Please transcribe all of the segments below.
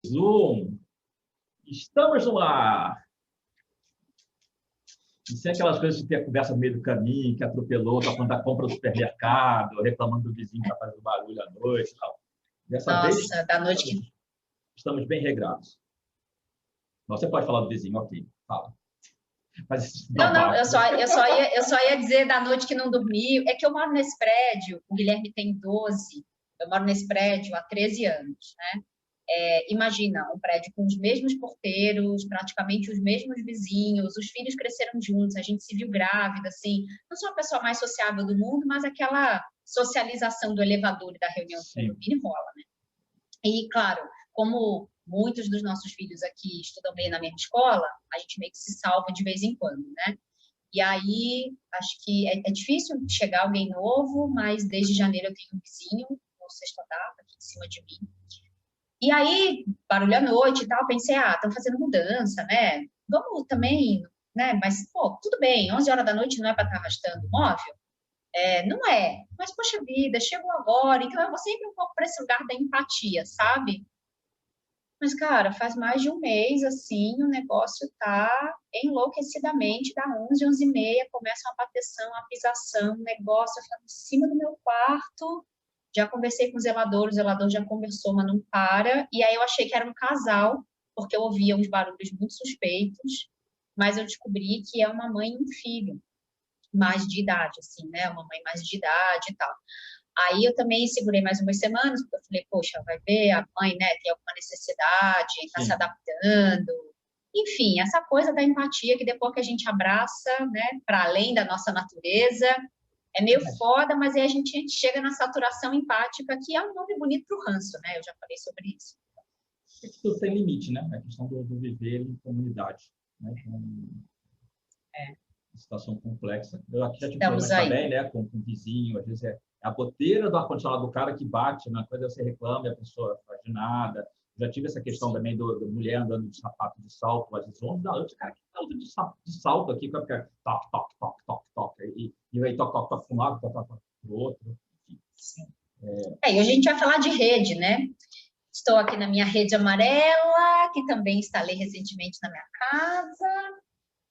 Zoom, estamos no ar. E sem aquelas coisas de ter a conversa no meio do caminho, que atropelou, está falando da compra do supermercado, reclamando do vizinho que está fazendo barulho à noite. Tal. Dessa vez, da noite que... estamos bem regrados. Você pode falar do vizinho, ok, fala. Mas, não, eu só ia dizer da noite que não dormiu. É que eu moro nesse prédio, o Guilherme tem 12, eu moro nesse prédio há 13 anos, né? Imagina, um prédio com os mesmos porteiros, praticamente os mesmos vizinhos, os filhos cresceram juntos, a gente se viu grávida, assim. Não sou a pessoa mais sociável do mundo, mas aquela socialização do elevador e da reunião do condomínio rola, né? E, claro, como muitos dos nossos filhos aqui estudam bem na mesma escola, a gente meio que se salva de vez em quando, né? E aí, acho que é difícil chegar alguém novo, mas desde janeiro eu tenho um vizinho, no sexto andar, aqui em cima de mim. E aí, barulho à noite e tal, pensei, estão fazendo mudança, né? Vamos também, né? Mas, pô, tudo bem, 11 horas da noite não é para estar arrastando o móvel? Não é. Mas, poxa vida, chegou agora, então eu vou sempre um pouco para esse lugar da empatia, sabe? Mas, cara, faz mais de um mês, assim, o negócio tá enlouquecidamente, dá 11, 11h30, começa uma bateção, uma pisação, um negócio, eu falo, em cima do meu quarto. Já conversei com o zelador já conversou, mas não para. E aí eu achei que era um casal, porque eu ouvia uns barulhos muito suspeitos, mas eu descobri que é uma mãe e um filho, mais de idade, assim, né? Uma mãe mais de idade e tal. Aí eu também segurei mais umas semanas, porque eu falei, poxa, vai ver, a mãe, né, tem alguma necessidade, está se adaptando. Enfim, essa coisa da empatia que depois que a gente abraça, né, para além da nossa natureza, é meio foda, mas aí a gente chega na saturação empática, que é um nome bonito para o ranço, né? Eu já falei sobre isso. Tudo tem limite, né? A questão do viver em comunidade, né? Situação complexa. Eu aqui já tive problemas também, né? Com o vizinho, às vezes é a goteira do ar-condicionado do cara que bate, na coisa você reclama e a pessoa faz de nada. Já tive essa questão também da mulher andando de sapato de salto, às vezes 11 da noite, cara, que tá andando de salto aqui, que fica toque, toque, toque, toque, toque, e aí toque, toque, toque para um lado, toque, toque para o outro. Sim. E hoje a gente vai falar de rede, né? Estou aqui na minha rede amarela, que também instalei recentemente na minha casa,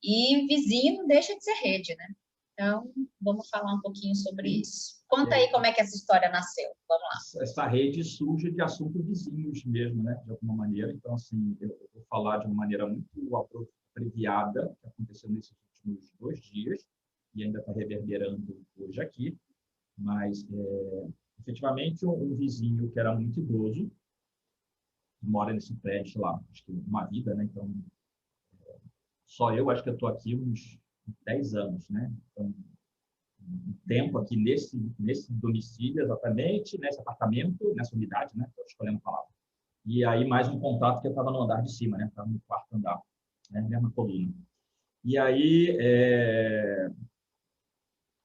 e vizinho não deixa de ser rede, né? Então, vamos falar um pouquinho sobre isso. Conta aí como é que essa história nasceu. Vamos lá. Essa rede surge de assuntos vizinhos mesmo, né? De alguma maneira. Então, assim, eu vou falar de uma maneira muito abreviada, que aconteceu nesses últimos 2 dias, e ainda está reverberando hoje aqui. Mas, efetivamente, um vizinho que era muito idoso, que mora nesse prédio lá, acho que uma vida, né? Então, só eu acho que eu estou aqui uns 10 anos, né? Então, um tempo aqui nesse domicílio, exatamente, nesse apartamento, nessa unidade, né? Estou escolhendo a palavra. E aí, mais um contato que eu estava no andar de cima, né? Estava no quarto andar, né? Mesma coluna. E aí,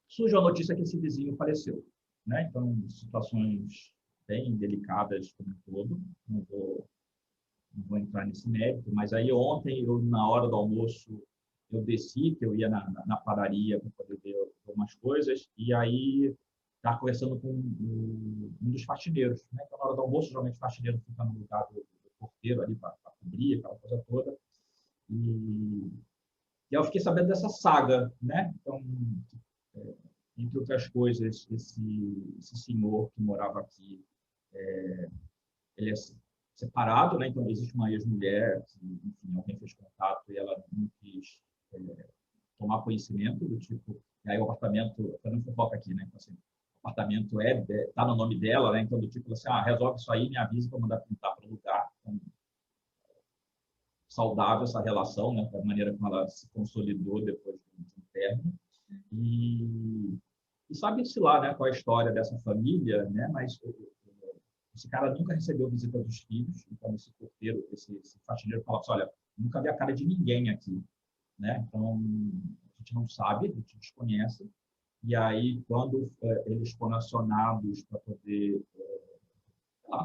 surge a notícia que esse vizinho faleceu, né? Então, situações bem delicadas como um todo. Não vou entrar nesse mérito, mas aí ontem, na hora do almoço, eu desci, que eu ia na padaria para poder ver algumas coisas, e aí estava conversando com um dos faxineiros, né? Então, na hora do almoço, geralmente o faxineiro fica no lugar do porteiro ali para cobrir, aquela coisa toda. E eu fiquei sabendo dessa saga, né? Então, entre outras coisas, esse senhor que morava aqui, ele é separado, né? Então, existe uma ex-mulher que, enfim, alguém fez contato e ela não quis tomar conhecimento do tipo, e aí o apartamento, fazendo fofoca aqui, né? Então, assim, o apartamento está no nome dela, né? Então, do tipo, assim, resolve isso aí, me avisa para mandar pintar para o lugar. Então, saudável essa relação, né? Da maneira como ela se consolidou depois do término. E sabe-se lá, né? Qual é a história dessa família, né? Mas esse cara nunca recebeu visita dos filhos, então esse porteiro, esse faxineiro falava assim, olha, nunca vi a cara de ninguém aqui, né? Então, a gente não sabe, a gente desconhece. E aí, quando eles foram acionados para poder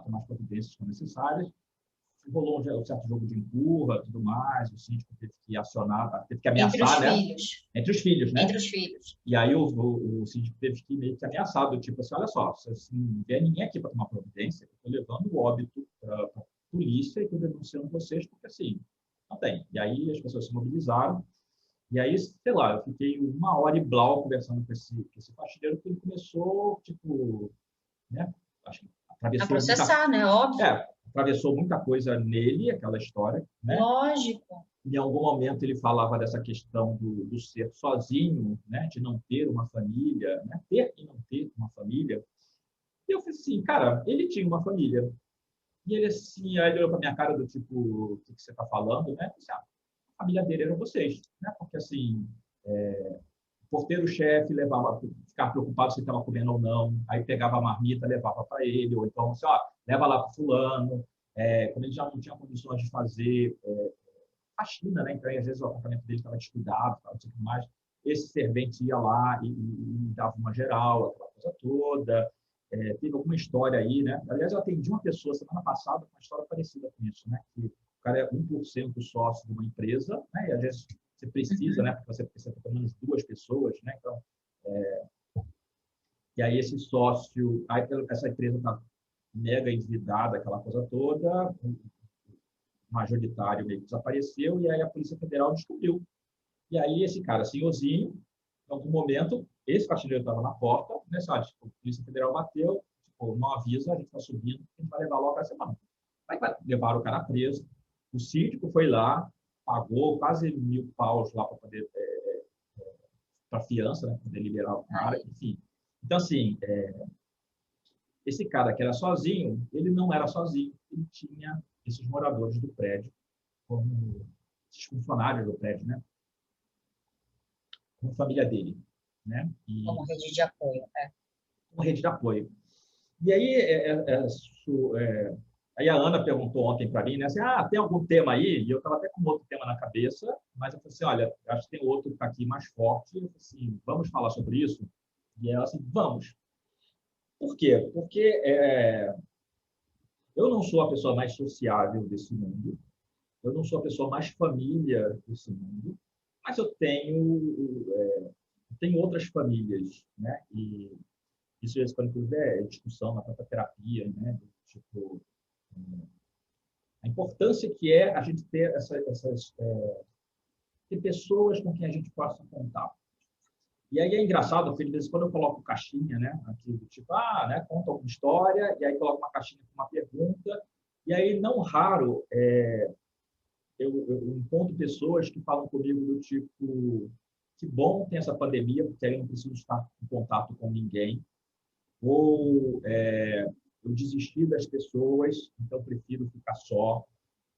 tomar as providências que são necessárias, rolou um certo jogo de empurra, tudo mais, o síndico teve que acionar, teve que ameaçar, né? Entre os filhos, né? Entre os filhos. E aí o síndico teve que meio que ameaçar, do tipo assim, olha só, se não vier ninguém aqui para tomar providência, eu estou levando o óbito para polícia e estou denunciando vocês, porque assim, não tem. E aí as pessoas se mobilizaram, e aí, sei lá, eu fiquei 1 hora e blau conversando com esse faxineiro, que ele começou, tipo, né, acho que A atravessou processar, né? Óbvio. atravessou muita coisa nele, aquela história, né? Lógico. Em algum momento ele falava dessa questão do ser sozinho, né? De não ter uma família, né? Ter e não ter uma família. E eu falei assim, cara, ele tinha uma família. E ele assim, aí ele olhou para minha cara do tipo, o que você está falando, né? Eu disse, a família dele eram vocês, né? Porque assim, o porteiro-chefe levava, ficava preocupado se estava comendo ou não, aí pegava a marmita, levava para ele, ou então, assim, ó, leva lá para o fulano. Quando ele já não tinha condições de fazer faxina, né? Então, às vezes o apartamento dele estava descuidado, não sei o que mais. Esse servente ia lá e dava uma geral, aquela coisa toda. Teve alguma história aí, né? Aliás, eu atendi uma pessoa semana passada com uma história parecida com isso, né? Que o cara é 1% sócio de uma empresa, né? E às vezes você precisa, né? Porque você precisa ter pelo menos 2 pessoas, né? Então, e aí esse sócio, aí essa empresa está mega endividada, aquela coisa toda, o majoritário meio que desapareceu, e aí a Polícia Federal descobriu. E aí esse cara, senhorzinho, em algum momento, esse faxineiro estava na porta, né? Sabe, tipo, a Polícia Federal bateu, tipo, não avisa, a gente está subindo, a gente vai levar logo a semana. Aí levaram o cara preso, o síndico foi lá, pagou quase 1.000 paus lá para poder, para fiança, né? Para poder liberar o cara, enfim. Então, assim, esse cara que era sozinho, ele não era sozinho, ele tinha esses moradores do prédio, como esses funcionários do prédio, né? Como família dele, né? E, Como rede de apoio. como rede de apoio. E aí, aí a Ana perguntou ontem para mim, né? Assim, tem algum tema aí? E eu estava até com outro tema na cabeça, mas eu falei assim, olha, acho que tem outro que está aqui mais forte. Eu falei assim, vamos falar sobre isso? E ela assim, vamos. Por quê? Porque eu não sou a pessoa mais sociável desse mundo, eu não sou a pessoa mais família desse mundo, mas eu tenho outras famílias, né? E isso, inclusive, é discussão na própria terapia, né? Tipo, a importância que é a gente ter ter pessoas com quem a gente possa contar. E aí é engraçado, porque de vez em quando eu coloco caixinha, né? Aqui do tipo, né? Conta alguma história, e aí coloco uma caixinha com uma pergunta, e aí não raro eu encontro pessoas que falam comigo do tipo, que bom tem essa pandemia, porque aí eu não preciso estar em contato com ninguém, ou eu desisti das pessoas, então prefiro ficar só.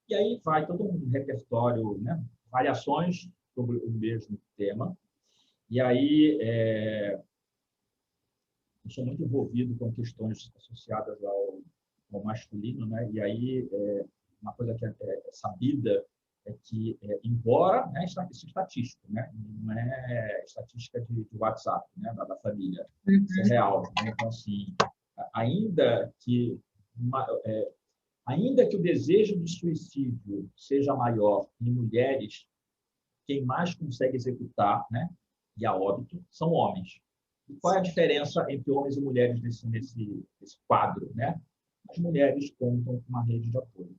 E aí vai todo um repertório, né? Variações sobre o mesmo tema. E aí eu sou muito envolvido com questões associadas ao masculino, né? E aí uma coisa que é sabida é que, embora, né, isso é estatístico, né? Não é estatística de WhatsApp, né? Da família, isso é real, né? Então, assim, ainda que ainda que o desejo de suicídio seja maior em mulheres, quem mais consegue executar, né, e a óbito, são homens. E qual é a diferença entre homens e mulheres nesse quadro, né? As mulheres contam com uma rede de apoio.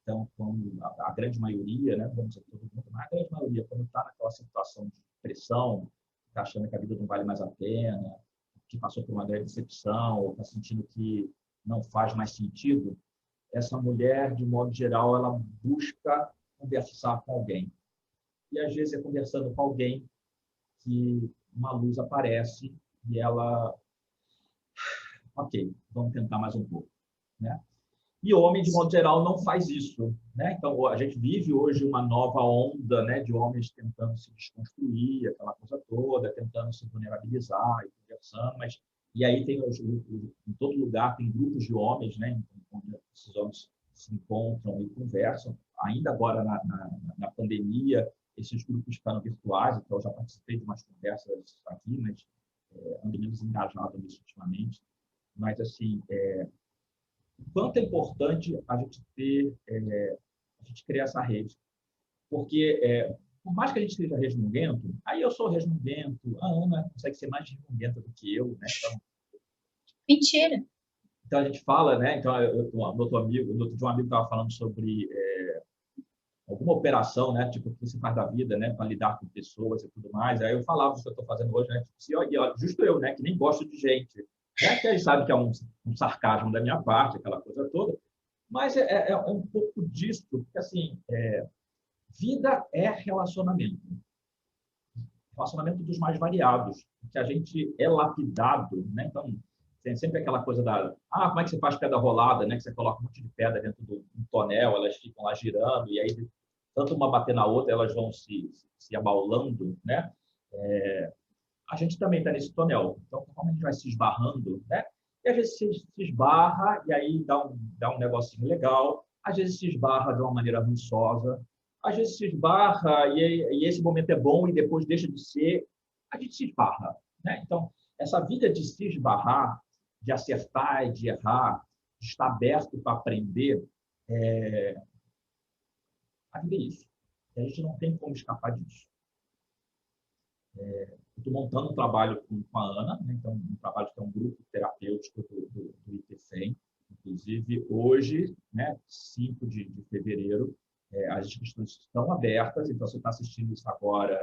Então, quando a grande maioria, né, vamos dizer todo mundo, mas a grande maioria, quando está naquela situação de depressão, está achando que a vida não vale mais a pena, que passou por uma grande decepção, ou está sentindo que não faz mais sentido, essa mulher, de modo geral, ela busca conversar com alguém. E, às vezes, é conversando com alguém que uma luz aparece e ela... Ok, vamos tentar mais um pouco, né? E o homem, de modo geral, não faz isso, né? Então, a gente vive hoje uma nova onda, né, de homens tentando se desconstruir, aquela coisa toda, tentando se vulnerabilizar e conversando, mas... E aí tem em todo lugar tem grupos de homens, né, onde esses homens se encontram e conversam. Ainda agora na pandemia, esses grupos ficaram virtuais, então eu já participei de umas conversas aqui, mas ando menos engajado nisso ultimamente. Mas assim, o quanto é importante a gente a gente criar essa rede, porque por mais que a gente seja resmungento, aí eu sou resmungento, a Ana consegue ser mais resmungenta do que eu, né? Então, Mentira. Então, a gente fala, né? Então, um outro de um amigo estava falando sobre alguma operação, né? Tipo, o que você faz da vida, né? Para lidar com pessoas e tudo mais. Aí eu falava o que eu estou fazendo hoje, né? Tipo, assim, ó, justo eu, né? Que nem gosto de gente. Né? Que aí sabe que é um sarcasmo da minha parte, aquela coisa toda. Mas é um pouco disso, porque, assim, vida é relacionamento. Relacionamento dos mais variados, que a gente é lapidado, né? Então, tem sempre aquela coisa como é que você faz pedra rolada, né? Que você coloca um monte de pedra dentro de um tonel, elas ficam lá girando, e aí, tanto uma bater na outra, elas vão se abaulando, né? A gente também está nesse tonel. Então, como a gente vai se esbarrando, né? E às vezes se esbarra, e aí dá um negocinho legal, às vezes se esbarra de uma maneira rançosa, às vezes se esbarra e esse momento é bom e depois deixa de ser, a gente se esbarra, né? Então, essa vida de se esbarrar, de acertar e de errar, de estar aberto para aprender, a vida é isso. E a gente não tem como escapar disso. Estou montando um trabalho com a Ana, né? Então, um trabalho que é um grupo terapêutico do IPFEM. Inclusive, hoje, né, 5 de fevereiro, as inscrições estão abertas, então, se você está assistindo isso agora,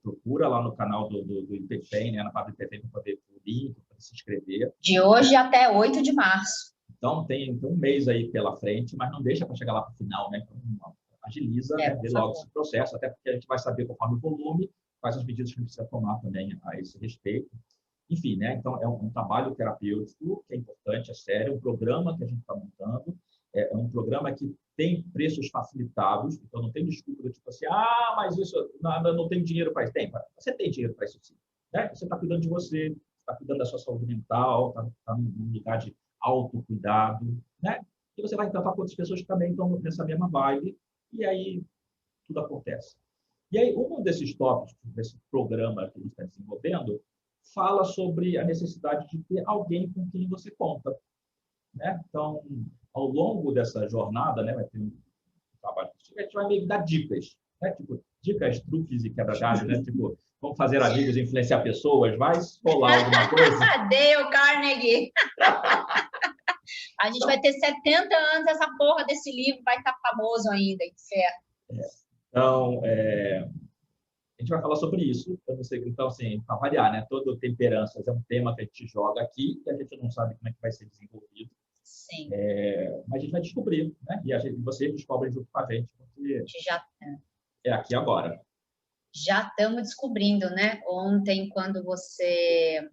procura lá no canal do IPFEM, né, na página do IPFEM, para poder o link, para se inscrever. De hoje até 8 de março. Então, tem um mês aí pela frente, mas não deixa para chegar lá para o final, né? Então, agiliza, né, vê logo esse processo, até porque a gente vai saber conforme o volume, quais as medidas que a gente precisa tomar também a esse respeito. Enfim, né? Então, é um trabalho terapêutico que é importante, é sério, um programa que a gente está montando, é um programa que tem preços facilitados, então não tem desculpa do tipo assim, mas isso, não tem dinheiro para isso. Você tem dinheiro para isso sim. Né? Você está cuidando de você, está cuidando da sua saúde mental, está num lugar de autocuidado, né? E você vai encantar com outras pessoas que também estão nessa mesma vibe, e aí tudo acontece. E aí, um desses tópicos desse programa que a gente está desenvolvendo fala sobre a necessidade de ter alguém com quem você conta, né? Então, ao longo dessa jornada, né, vai ter um trabalho que a gente vai meio que dar dicas, né? Tipo, dicas, truques e quebra-galhos, né? Tipo, vamos fazer amigos, influenciar pessoas, vai rolar alguma coisa? Dale Carnegie! A gente vai ter 70 anos, essa porra desse livro vai estar famoso ainda, inferno. Então, a gente vai falar sobre isso. Então, assim, para variar, né? Todo temperanças é um tema que a gente joga aqui e a gente não sabe como é que vai ser desenvolvido. Sim. Mas a gente vai descobrir, né? E vocês descobrem junto com a gente, porque já é aqui agora. Já estamos descobrindo, né? Ontem, quando você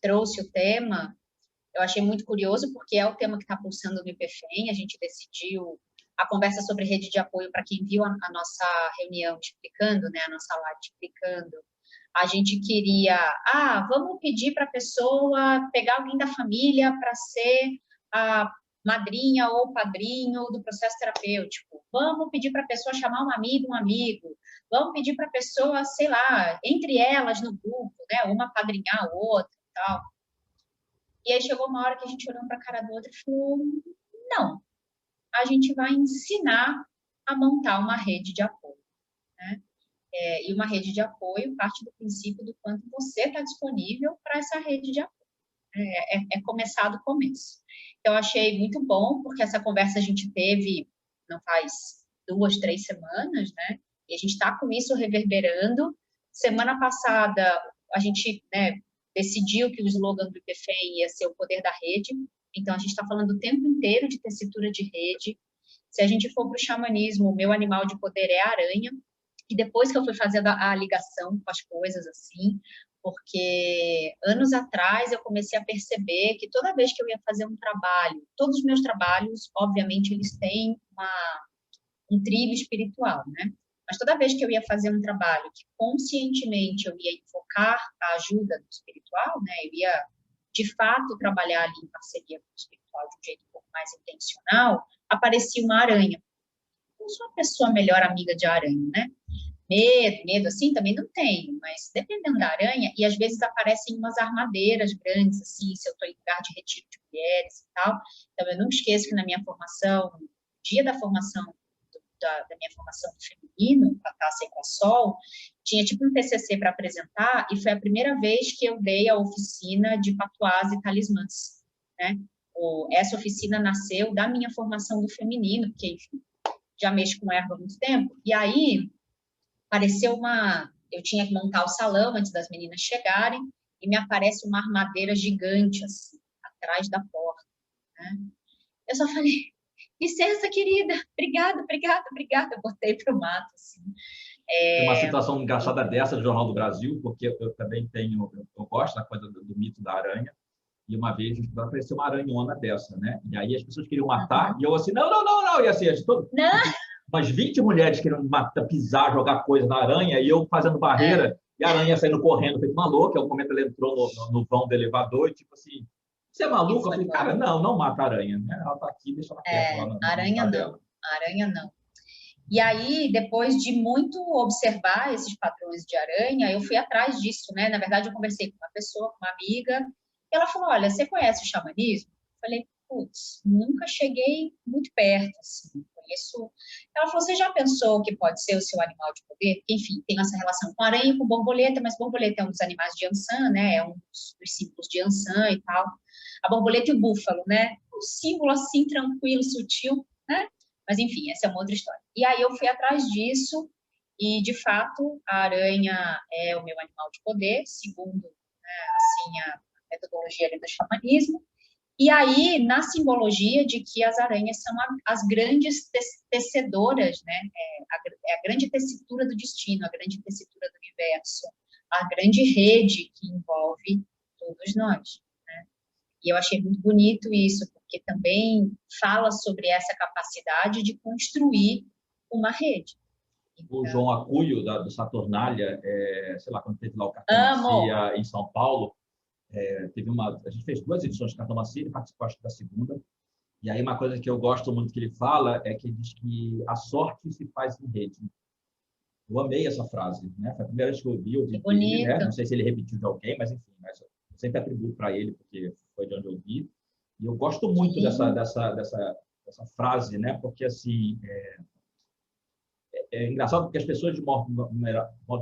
trouxe o tema, eu achei muito curioso, porque é o tema que está pulsando no IPFEM. A gente decidiu a conversa sobre rede de apoio, para quem viu a nossa reunião explicando, né, a nossa live explicando. A gente queria, vamos pedir para a pessoa pegar alguém da família para ser a madrinha ou padrinho do processo terapêutico. Vamos pedir para a pessoa chamar um amigo. Vamos pedir para a pessoa, sei lá, entre elas no grupo, né, uma padrinhar a outra e tal. E aí chegou uma hora que a gente olhou para a cara do outro e falou, não, a gente vai ensinar a montar uma rede de apoio, né? E uma rede de apoio parte do princípio do quanto você está disponível para essa rede de apoio. É começar do começo. Então, eu achei muito bom, porque essa conversa a gente teve não faz 2, 3 semanas, né? E a gente está com isso reverberando. Semana passada, a gente, né, decidiu que o slogan do IPFEM ia ser o poder da rede. Então, a gente está falando o tempo inteiro de tessitura de rede. Se a gente for para o xamanismo, o meu animal de poder é a aranha. E depois que eu fui fazer a ligação com as coisas, assim, porque anos atrás eu comecei a perceber que toda vez que eu ia fazer um trabalho, todos os meus trabalhos, obviamente, eles têm um trilho espiritual, né? Mas toda vez que eu ia fazer um trabalho que conscientemente eu ia invocar a ajuda do espiritual, né? Eu ia, de fato, trabalhar ali em parceria com o espiritual de um jeito um pouco mais intencional, aparecia uma aranha. Eu sou uma pessoa melhor amiga de aranha, né? Medo assim também não tenho, mas dependendo da aranha, e às vezes aparecem umas armadeiras grandes, assim, se eu estou em lugar de retiro de mulheres e tal. Então, eu não esqueço que na minha formação, no dia da formação, da minha formação do feminino, a Taça Equasol, tinha tipo um TCC para apresentar, e foi a primeira vez que eu dei a oficina de patuás e talismãs, né? essa oficina nasceu da minha formação do feminino, porque, enfim, já mexo com erva há muito tempo, e aí apareceu eu tinha que montar o salão antes das meninas chegarem, e me aparece uma armadeira gigante, assim, atrás da porta, né? Eu só falei, licença, querida, obrigada, obrigada, obrigada, eu botei pro mato, assim. Tem uma situação engraçada dessa do Jornal do Brasil, porque eu também eu gosto da coisa do mito da aranha, e uma vez apareceu uma aranhona dessa, né? E aí as pessoas queriam matar, e eu assim, não, não, não, não, e assim, umas 20 mulheres querendo matar, pisar, jogar coisa na aranha, e eu fazendo barreira, e a aranha saindo correndo, feito uma louca, em algum momento ela entrou no vão do elevador, e tipo assim, você é maluco? Eu falei, cara, não mata a aranha, né? Ela tá aqui, deixa ela quieta lá no aranha não, dela. Aranha não. E aí, depois de muito observar esses padrões de aranha, eu fui atrás disso, né? Na verdade, eu conversei com uma pessoa, com uma amiga, e ela falou, olha, você conhece o xamanismo? Eu falei, putz, nunca cheguei muito perto, assim, conheço... Ela falou, você já pensou que pode ser o seu animal de poder? Porque, enfim, tem essa relação com aranha e com borboleta, mas borboleta é um dos animais de Ansan, né? É um dos símbolos de Ansan e tal. A borboleta e o búfalo, né? Um símbolo, assim, tranquilo, sutil, né? Mas, enfim, essa é uma outra história. E aí eu fui atrás disso e, de fato, a aranha é o meu animal de poder, segundo, né, assim, a metodologia ali do xamanismo. E aí, na simbologia de que as aranhas são as grandes tecedoras, né? É a grande tessitura do destino, a grande tessitura do universo, a grande rede que envolve todos nós. E eu achei muito bonito isso, porque também fala sobre essa capacidade de construir uma rede. O João Acuio, do Saturnália, sei lá, quando teve lá o Cartomancia em São Paulo, a gente fez 2 edições de Cartomancia, ele participou acho, da segunda, e aí uma coisa que eu gosto muito que ele fala é que ele diz que a sorte se faz em rede. Eu amei essa frase, né? Foi a primeira vez que eu ouvi, né? Não sei se ele repetiu de alguém, mas enfim, eu sempre atribuo para ele, porque foi de onde eu vi. E eu gosto muito dessa frase, né? Porque, assim, é engraçado porque as pessoas, de modo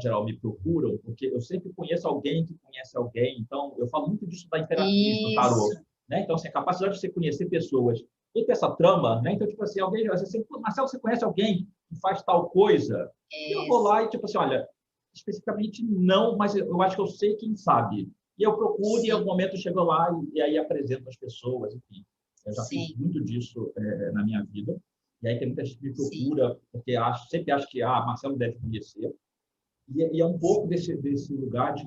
geral, me procuram, porque eu sempre conheço alguém que conhece alguém. Então, eu falo muito disso da Imperatriz, do tarô. Né? Então, assim, a capacidade de você conhecer pessoas, toda essa trama, né? Então, tipo assim, alguém, você, Marcelo, você conhece alguém que faz tal coisa? E eu vou lá e, tipo assim, olha, especificamente não, mas eu acho que eu sei quem sabe. E eu procuro, e em algum momento eu chego lá e aí apresento as pessoas, enfim. Eu já fiz muito disso na minha vida. E aí tem muita gente que me procura, porque sempre acha que Marcelo deve conhecer. E é um pouco desse lugar de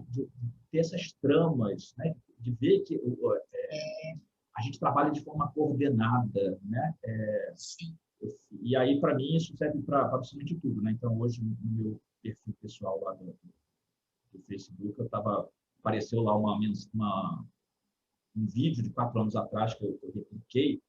ter essas tramas, né? De ver que a gente trabalha de forma coordenada, né? E aí, para mim, isso serve para absolutamente tudo, né? Então, hoje, no meu perfil pessoal lá do Facebook, apareceu lá um vídeo de 4 anos atrás que eu repliquei,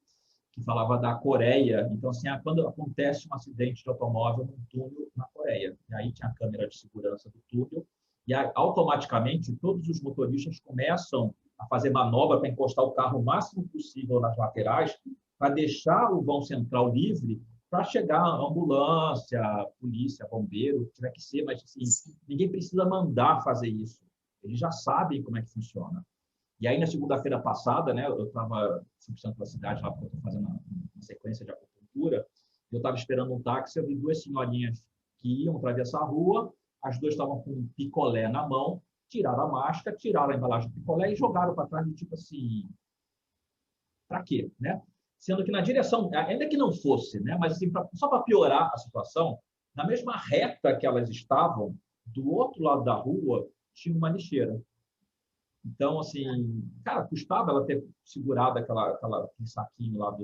que falava da Coreia. Então, assim, quando acontece um acidente de automóvel num túnel na Coreia, e aí tinha a câmera de segurança do túnel, e aí, automaticamente todos os motoristas começam a fazer manobra para encostar o carro o máximo possível nas laterais, para deixar o vão central livre para chegar a ambulância, polícia, bombeiro, tiver que ser, mas assim, ninguém precisa mandar fazer isso. Eles já sabem como é que funciona. E aí, na segunda-feira passada, né, eu estava 100% da cidade, lá porque eu estou fazendo uma sequência de acupuntura, eu estava esperando um táxi, eu vi 2 senhorinhas que iam atravessar a rua, as 2 estavam com um picolé na mão, tiraram a máscara, tiraram a embalagem do picolé e jogaram para trás, tipo assim, para quê, né? Sendo que na direção, ainda que não fosse, né, mas assim, só para piorar a situação, na mesma reta que elas estavam, do outro lado da rua, tinha uma lixeira. Então, assim, cara, custava ela ter segurado aquele saquinho lá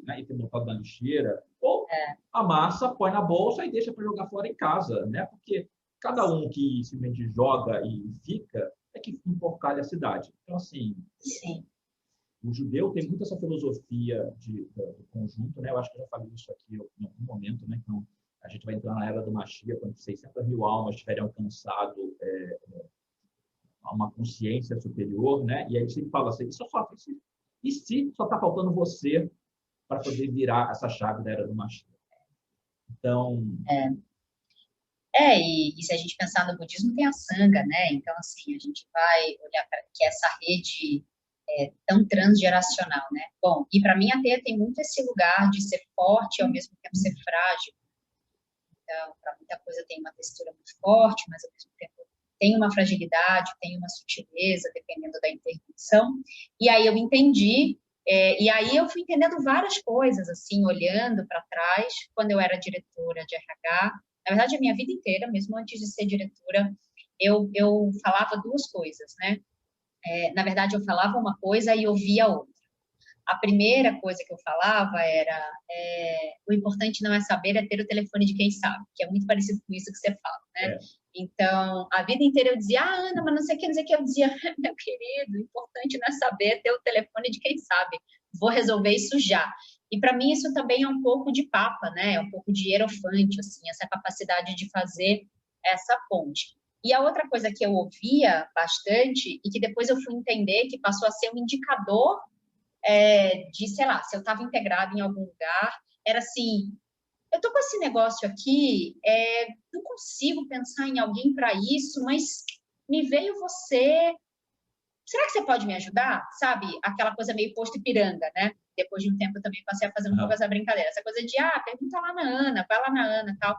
né, e ter botado na lixeira. Ou amassa, põe na bolsa e deixa para jogar fora em casa, né? Porque cada um que simplesmente joga e fica é que emporcalha a cidade. Então, assim, o judeu tem muito essa filosofia do conjunto, né? Eu acho que eu já falei isso aqui em algum momento, né? Então, a gente vai entrar na era do Mashiach, quando 600 mil almas tiverem alcançado a uma consciência superior, né? E aí você fala assim, e se só está faltando você para poder virar essa chave da era do Mashiach? Então... E se a gente pensar no budismo, tem a Sangha, né? Então, assim, a gente vai olhar para que essa rede tão transgeracional, né? Bom, e para mim a teia tem muito esse lugar de ser forte e ao mesmo tempo ser frágil. Então, para muita coisa tem uma textura muito forte, mas ao mesmo tempo tem uma fragilidade, tem uma sutileza, dependendo da intervenção. E aí eu entendi, e aí eu fui entendendo várias coisas, assim, olhando para trás, quando eu era diretora de RH. Na verdade, a minha vida inteira, mesmo antes de ser diretora, eu falava duas coisas, né? Na verdade, eu falava uma coisa e ouvia outra. A primeira coisa que eu falava era o importante não é saber, é ter o telefone de quem sabe, que é muito parecido com isso que você fala, né? Então, a vida inteira eu dizia, Ana, mas não sei o que, não sei o que. Eu dizia, meu querido, o importante não é saber, é ter o telefone de quem sabe. Vou resolver isso já. E para mim isso também é um pouco de papa, né? É um pouco de hierofante, assim, essa capacidade de fazer essa ponte. E a outra coisa que eu ouvia bastante e que depois eu fui entender que passou a ser um indicador de, sei lá, se eu estava integrada em algum lugar, era assim, eu tô com esse negócio aqui, não consigo pensar em alguém para isso, mas me veio você, será que você pode me ajudar? Sabe, aquela coisa meio posto Ipiranga, né? Depois de um tempo eu também passei a fazer um pouco essa brincadeira, essa coisa de, pergunta lá na Ana, vai lá na Ana, tal,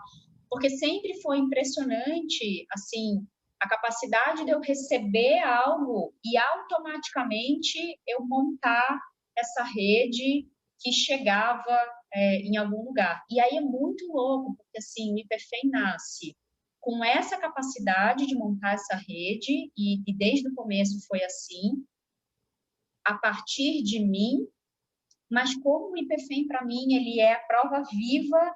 porque sempre foi impressionante, assim, a capacidade de eu receber algo e automaticamente eu montar essa rede que chegava em algum lugar. E aí é muito louco, porque assim, o IPFEM nasce com essa capacidade de montar essa rede, e desde o começo foi assim, a partir de mim, mas como o IPFEM, para mim, ele é a prova viva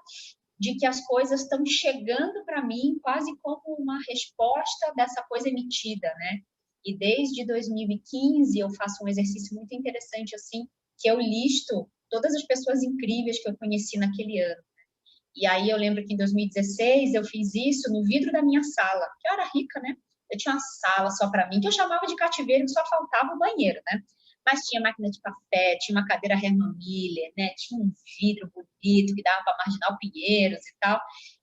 de que as coisas estão chegando para mim quase como uma resposta dessa coisa emitida, né? E desde 2015 eu faço um exercício muito interessante, assim, que eu listo todas as pessoas incríveis que eu conheci naquele ano. E aí eu lembro que em 2016 eu fiz isso no vidro da minha sala, que eu era rica, né? Eu tinha uma sala só para mim, que eu chamava de cativeiro, que só faltava o banheiro, né? Mas tinha máquina de café, tinha uma cadeira Herman Miller, né? Tinha um vidro bonito que dava para Marginal Pinheiros e tal.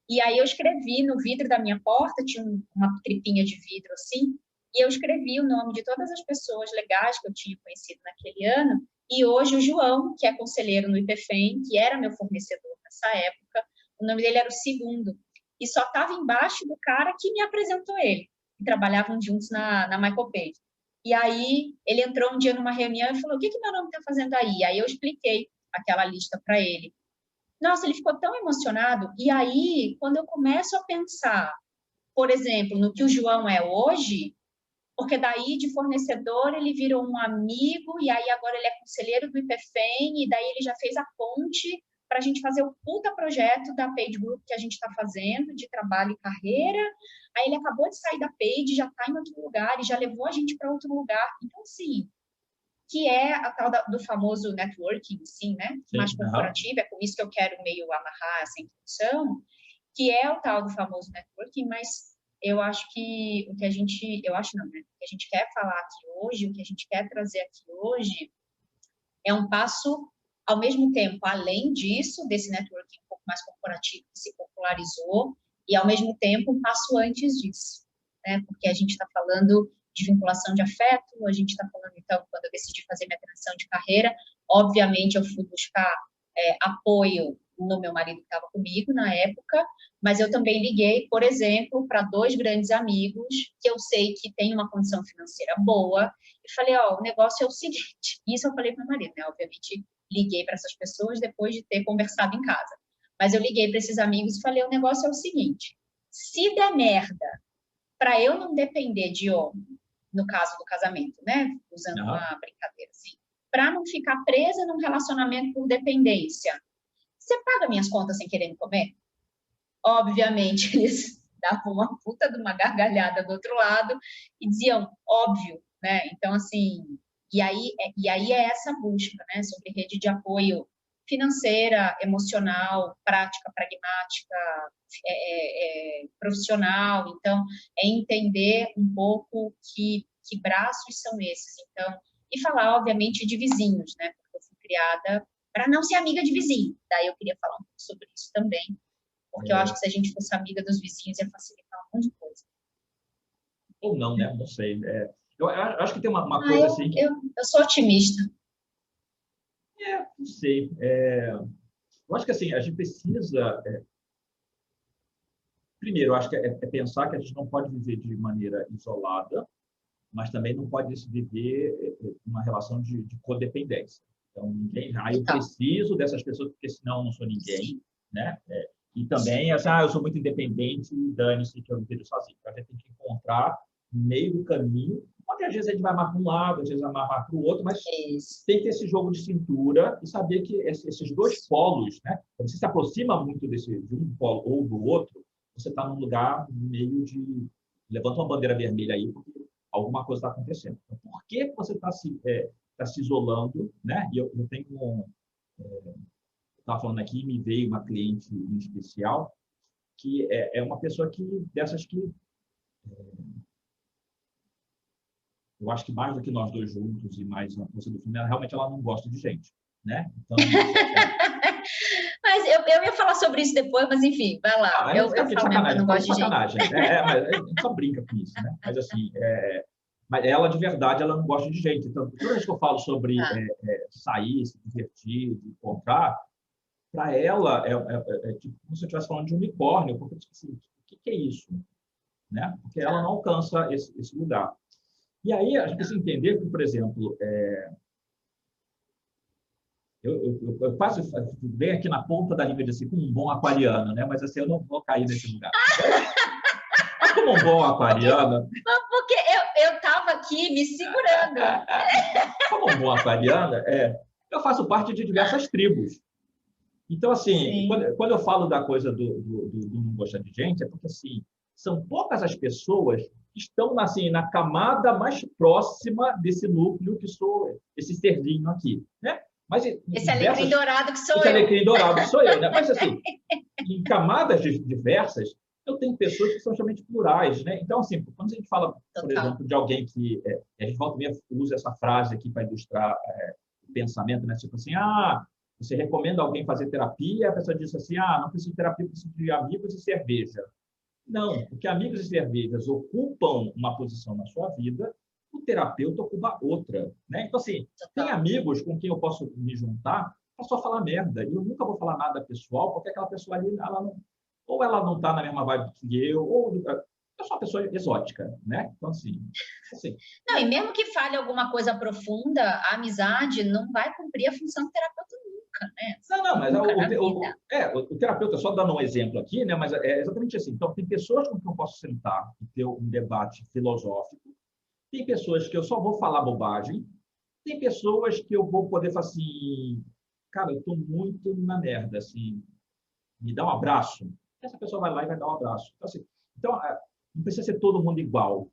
E aí eu escrevi no vidro da minha porta, tinha uma tripinha de vidro assim, e eu escrevi o nome de todas as pessoas legais que eu tinha conhecido naquele ano. E hoje o João, que é conselheiro no IPFEM, que era meu fornecedor nessa época, o nome dele era o segundo, e só estava embaixo do cara que me apresentou ele, e trabalhavam juntos na Michael Page. E aí ele entrou um dia numa reunião e falou, o que meu nome está fazendo aí? Aí eu expliquei aquela lista para ele. Nossa, ele ficou tão emocionado. E aí, quando eu começo a pensar, por exemplo, no que o João é hoje, porque daí de fornecedor ele virou um amigo, e aí agora ele é conselheiro do IPFEM, e daí ele já fez a ponte para a gente fazer o puta projeto da Page Group que a gente está fazendo, de trabalho e carreira. Aí ele acabou de sair da Page, já está em outro lugar, e já levou a gente para outro lugar. Então, sim, que é a tal do famoso networking, sim, né? Sim, mais corporativo, é com isso que eu quero meio amarrar essa introdução, que é o tal do famoso networking, mas eu acho que o que a gente, eu acho não, né? O que a gente quer falar aqui hoje, o que a gente quer trazer aqui hoje é um passo, ao mesmo tempo, além disso, desse networking um pouco mais corporativo que se popularizou, e ao mesmo tempo um passo antes disso, né? Porque a gente está falando de vinculação de afeto, a gente está falando, então, quando eu decidi fazer minha transição de carreira, obviamente eu fui buscar apoio no meu marido que estava comigo na época, mas eu também liguei, por exemplo, para dois grandes amigos que eu sei que têm uma condição financeira boa, e falei, o negócio é o seguinte, isso eu falei para meu marido, né? Obviamente, liguei para essas pessoas depois de ter conversado em casa, mas eu liguei para esses amigos e falei, o negócio é o seguinte, se der merda, para eu não depender de homem, no caso do casamento, né? Usando uma brincadeira assim, para não ficar presa num relacionamento por dependência, você paga minhas contas sem querer me comer? Obviamente, eles davam uma puta de uma gargalhada do outro lado e diziam, óbvio, né? Então, assim, e aí é essa busca, né? Sobre rede de apoio financeira, emocional, prática, pragmática, profissional. Então, é entender um pouco que braços são esses. Então, e falar, obviamente, de vizinhos, né? Porque eu fui criada para não ser amiga de vizinho. Daí eu queria falar um pouco sobre isso também, porque eu acho que se a gente fosse amiga dos vizinhos ia facilitar um monte de coisa. Ou não, né? Não sei. Eu acho que tem uma coisa assim... Eu sou otimista. Não sei. Eu acho que assim, a gente precisa... primeiro, eu acho que é pensar que a gente não pode viver de maneira isolada, mas também não pode se viver uma relação de codependência. Então, ninguém... eu preciso dessas pessoas, porque senão eu não sou ninguém. Sim. Né? E também, assim, eu sou muito independente, dane-se que eu vivo sozinho. Então, a gente tem que encontrar meio do caminho, onde às vezes a gente vai mais para um lado, às vezes vai mais para o outro, mas tem que ter esse jogo de cintura e saber que esses dois polos, né? Quando você se aproxima muito de um polo ou do outro, você está num lugar meio de... levanta uma bandeira vermelha aí, porque alguma coisa está acontecendo. Então, por que você está se isolando? Né? E eu tenho... estava falando aqui, me veio uma cliente em especial, que é uma pessoa dessas que eu acho que mais do que nós dois juntos e mais uma coisa do filme, realmente ela não gosta de gente, né? Então, Mas eu ia falar sobre isso depois, mas enfim, vai lá. Eu falo mesmo que eu não gosto de gente. Mas a gente só brinca com isso, né? Mas assim, mas ela de verdade, ela não gosta de gente. Então, toda vez que eu falo sobre sair, se divertir, encontrar, para ela é tipo como se eu estivesse falando de unicórnio, porque tipo assim, o que é isso, né? Porque ela não alcança esse lugar. E aí a gente precisa entender que, por exemplo, eu quase venho aqui na ponta da língua de assim, como um bom aquariano, né? Mas assim, eu não vou cair nesse lugar. Mas como um bom aquariano... Porque eu estava aqui me segurando. Como um bom aquariano, eu faço parte de diversas tribos. Então, assim, quando eu falo da coisa do não gostar de gente, é porque, assim, são poucas as pessoas que estão, assim, na camada mais próxima desse núcleo que sou esse serzinho aqui, né? Mas, esse alecrim dourado que sou eu. Esse alecrim dourado que sou eu, né? Mas, assim, em camadas diversas, eu tenho pessoas que são extremamente plurais, né? Então, assim, quando a gente fala, por exemplo, de alguém que... a gente volta e meia usa essa frase aqui para ilustrar o pensamento, né? Tipo assim, você recomenda alguém fazer terapia, a pessoa diz assim, não preciso de terapia, preciso de amigos e cerveja. Não, porque amigos e cervejas ocupam uma posição na sua vida, o terapeuta ocupa outra. Né? Então, assim, tem amigos com quem eu posso me juntar para só falar merda. E eu nunca vou falar nada pessoal, porque aquela pessoa ali, ou ela não está na mesma vibe que eu, ou eu sou uma pessoa exótica. Né? Então, assim... Não, e mesmo que fale alguma coisa profunda, a amizade não vai cumprir a função do terapeuta nunca, né? Não, mas o terapeuta, só dando um exemplo aqui, né? Mas é exatamente assim. Então, tem pessoas com quem eu posso sentar e ter um debate filosófico, tem pessoas que eu só vou falar bobagem, tem pessoas que eu vou poder falar assim, cara, eu estou muito na merda, assim, me dá um abraço. Essa pessoa vai lá e vai dar um abraço. Então, não precisa ser todo mundo igual,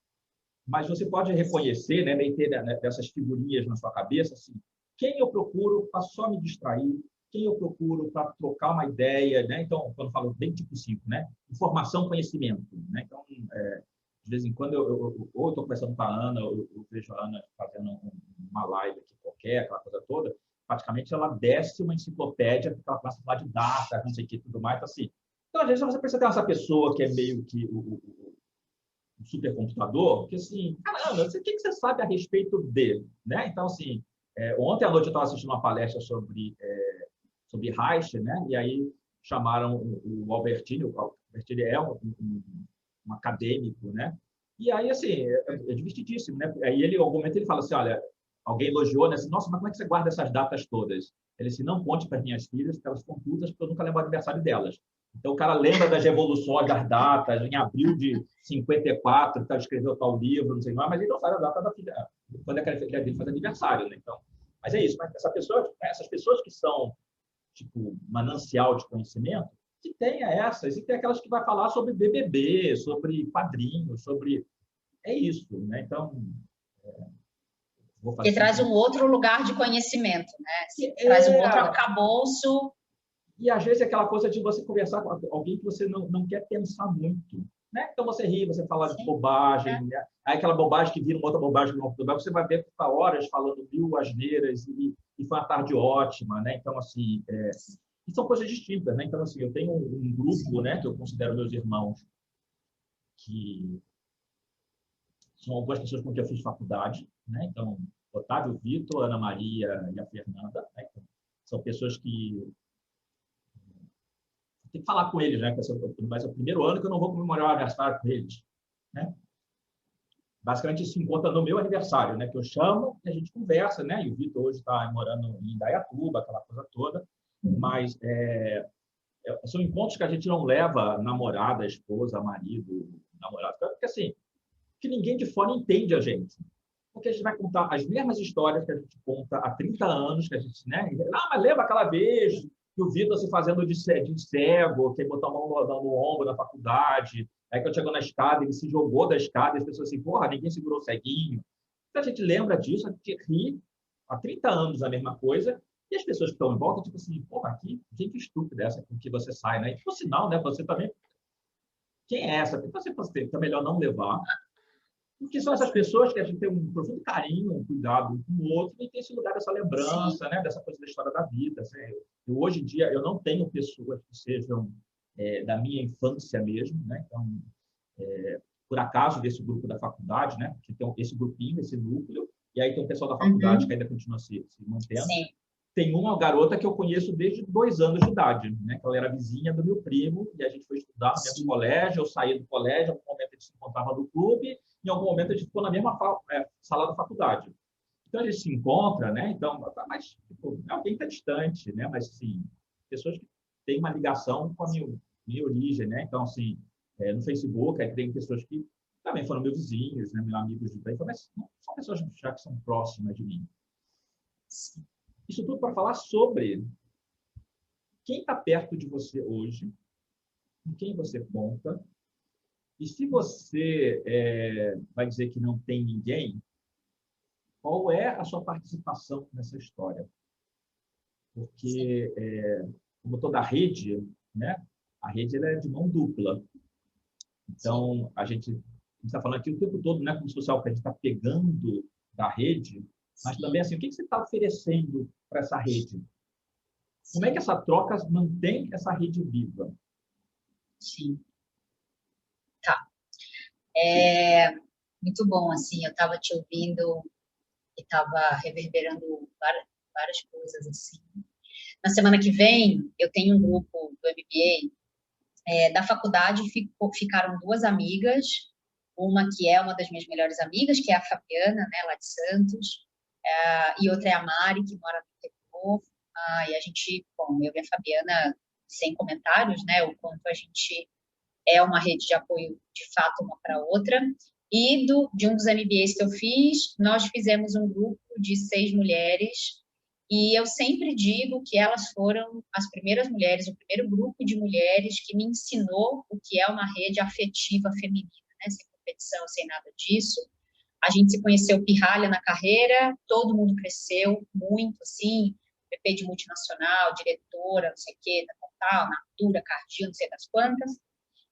mas você pode reconhecer, né, ter dessas figurinhas na sua cabeça, assim, quem eu procuro para só me distrair, quem eu procuro para trocar uma ideia, né? Então, quando eu falo bem tipo 5, né? Informação, conhecimento, né? Então, de vez em quando, ou eu estou conversando com a Ana, eu vejo a Ana fazendo uma live aqui qualquer, aquela coisa toda, praticamente ela desce uma enciclopédia, porque ela começa a falar de data, não sei o que, tudo mais, então, assim. Então, às vezes, você precisa ter essa pessoa que é meio que um supercomputador, porque assim, caramba, o que você sabe a respeito dele, né? Então, assim, ontem à noite eu estava assistindo uma palestra sobre Reich, né? E aí chamaram o Albertini, é um acadêmico, né? E aí, assim, é divertidíssimo, né? Aí ele, em algum momento, ele fala assim, olha, alguém elogiou, né? Assim, nossa, mas como é que você guarda essas datas todas? Ele disse, não conte para as minhas filhas, porque elas ficam putas, porque eu nunca lembro o aniversário delas. Então, o cara lembra das revoluções, das datas, em abril de 54, que escreveu tal livro, não sei mais, mas ele não sabe a data da filha, quando é que a filha dele faz aniversário, né? Então, mas é isso, mas essas pessoas que são, tipo, manancial de conhecimento, que tenha essas, e tem aquelas que vai falar sobre BBB, sobre padrinhos, sobre... É isso, né? Então... que traz um outro lugar de conhecimento, né? Traz um outro arcabouço. E, às vezes, é aquela coisa de você conversar com alguém que você não quer pensar muito. Né? Então, você ri, você fala de bobagem. Né? Aí, aquela bobagem que vira uma outra bobagem, você vai ver que está horas falando 1000 asneiras e foi uma tarde ótima. Né? Então, assim, e são coisas distintas. Né? Então, assim, eu tenho um grupo, né, que eu considero meus irmãos, que são algumas pessoas com quem eu fiz faculdade, né? Então, Otávio, Vitor, Ana Maria e a Fernanda, né? Então, são pessoas que tem que falar com eles, né? Mas é o primeiro ano que eu não vou comemorar o aniversário com eles, né? Basicamente, isso se encontra no meu aniversário, né? Que eu chamo e a gente conversa, né? E o Vitor hoje está morando em Indaiatuba, aquela coisa toda. Mas são encontros que a gente não leva namorada, esposa, marido, namorado. Porque, assim, que ninguém de fora entende a gente. Porque a gente vai contar as mesmas histórias que a gente conta há 30 anos, que a gente, né? Ah, mas lembra aquela vez que o Vitor se fazendo de cego, que botou a mão no ombro na faculdade, aí que eu chegou na escada, ele se jogou da escada, e as pessoas assim, porra, ninguém segurou o ceguinho. Então a gente lembra disso, a gente ri há 30 anos a mesma coisa, e as pessoas que estão em volta, tipo assim, porra, que gente estúpida essa com que você sai, né? E por sinal, né, você também, quem é essa? Então é melhor não levar, porque são essas pessoas que a gente tem um profundo carinho, um cuidado um com o outro, e tem esse lugar dessa lembrança, né? Dessa coisa da história da vida. Assim, hoje em dia, eu não tenho pessoas que sejam da minha infância mesmo, né? Então, por acaso, desse grupo da faculdade, né? Que tem esse grupinho, esse núcleo, e aí tem o pessoal da faculdade que ainda continua se mantendo. Sim. Tem uma garota que eu conheço desde 2 anos de idade, né? Que ela era vizinha do meu primo, e a gente foi estudar no mesmo colégio, eu saí do colégio, em algum momento a gente se encontrava no clube, em algum momento a gente ficou na mesma sala da faculdade. Então, a gente se encontra, né? Então, mas tipo, alguém está distante, né? Mas, assim, pessoas que têm uma ligação com a minha origem, né? Então, assim, no Facebook, tem pessoas que também foram meus vizinhos, né? Meus amigos de bem, mas não são pessoas já que são próximas de mim. Isso tudo para falar sobre quem está perto de você hoje, com quem você conta, e se você vai dizer que não tem ninguém, qual é a sua participação nessa história? Porque, como toda rede, né, a rede ela é de mão dupla. Então, a gente está falando aqui o tempo todo, né, como se fosse algo que a gente está pegando da rede, mas também assim, o que você está oferecendo para essa rede? Como é que essa troca mantém essa rede viva? Sim. Tá. Muito bom, assim, eu estava te ouvindo e estava reverberando várias coisas, assim. Na semana que vem, eu tenho um grupo do MBA, da faculdade, ficaram 2 amigas, uma que é uma das minhas melhores amigas, que é a Fabiana, né, lá de Santos, e outra é a Mari, que mora no interior. E a gente, bom, eu e a Fabiana, sem comentários, né, o quanto a gente é uma rede de apoio, de fato, uma para a outra. E de um dos MBAs que eu fiz, nós fizemos um grupo de 6 mulheres, e eu sempre digo que elas foram as primeiras mulheres, o primeiro grupo de mulheres que me ensinou o que é uma rede afetiva feminina, né? Sem competição, sem nada disso. A gente se conheceu pirralha na carreira, todo mundo cresceu muito, assim, VP de multinacional, diretora, não sei o quê, tal, Natura, Cardio, não sei das quantas.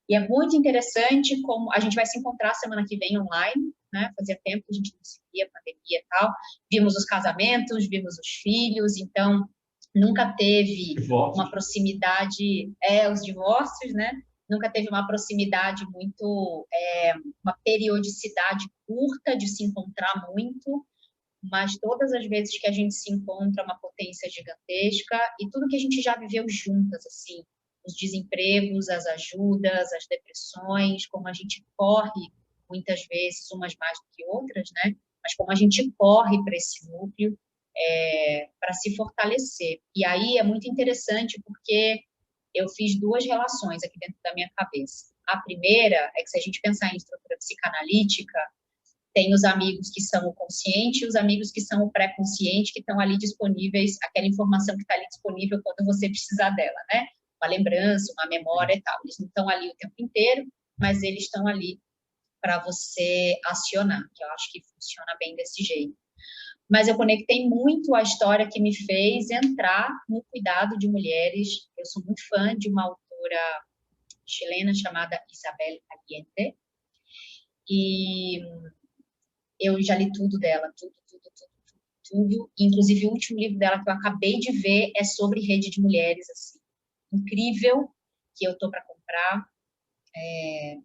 E é muito interessante como a gente vai se encontrar semana que vem online, né? Fazia tempo que a gente não se via, pandemia e tal. Vimos os casamentos, vimos os filhos, então nunca teve uma proximidade, os divórcios, né? Nunca teve uma proximidade muito, uma periodicidade curta de se encontrar muito, mas todas as vezes que a gente se encontra é uma potência gigantesca, e tudo que a gente já viveu juntas, assim, os desempregos, as ajudas, as depressões, como a gente corre, muitas vezes, umas mais do que outras, né? Mas como a gente corre para esse núcleo para se fortalecer. E aí é muito interessante porque eu fiz 2 relações aqui dentro da minha cabeça. A primeira é que, se a gente pensar em estrutura psicanalítica, tem os amigos que são o consciente e os amigos que são o pré-consciente, que estão ali disponíveis, aquela informação que está ali disponível quando você precisar dela, né? Uma lembrança, uma memória e tal. Eles não estão ali o tempo inteiro, mas eles estão ali para você acionar, que eu acho que funciona bem desse jeito. Mas eu conectei muito a história que me fez entrar no cuidado de mulheres. Eu sou muito fã de uma autora chilena chamada Isabel Allende, e eu já li tudo dela, tudo. Inclusive, o último livro dela que eu acabei de ver é sobre rede de mulheres, assim, incrível, que eu tô para comprar.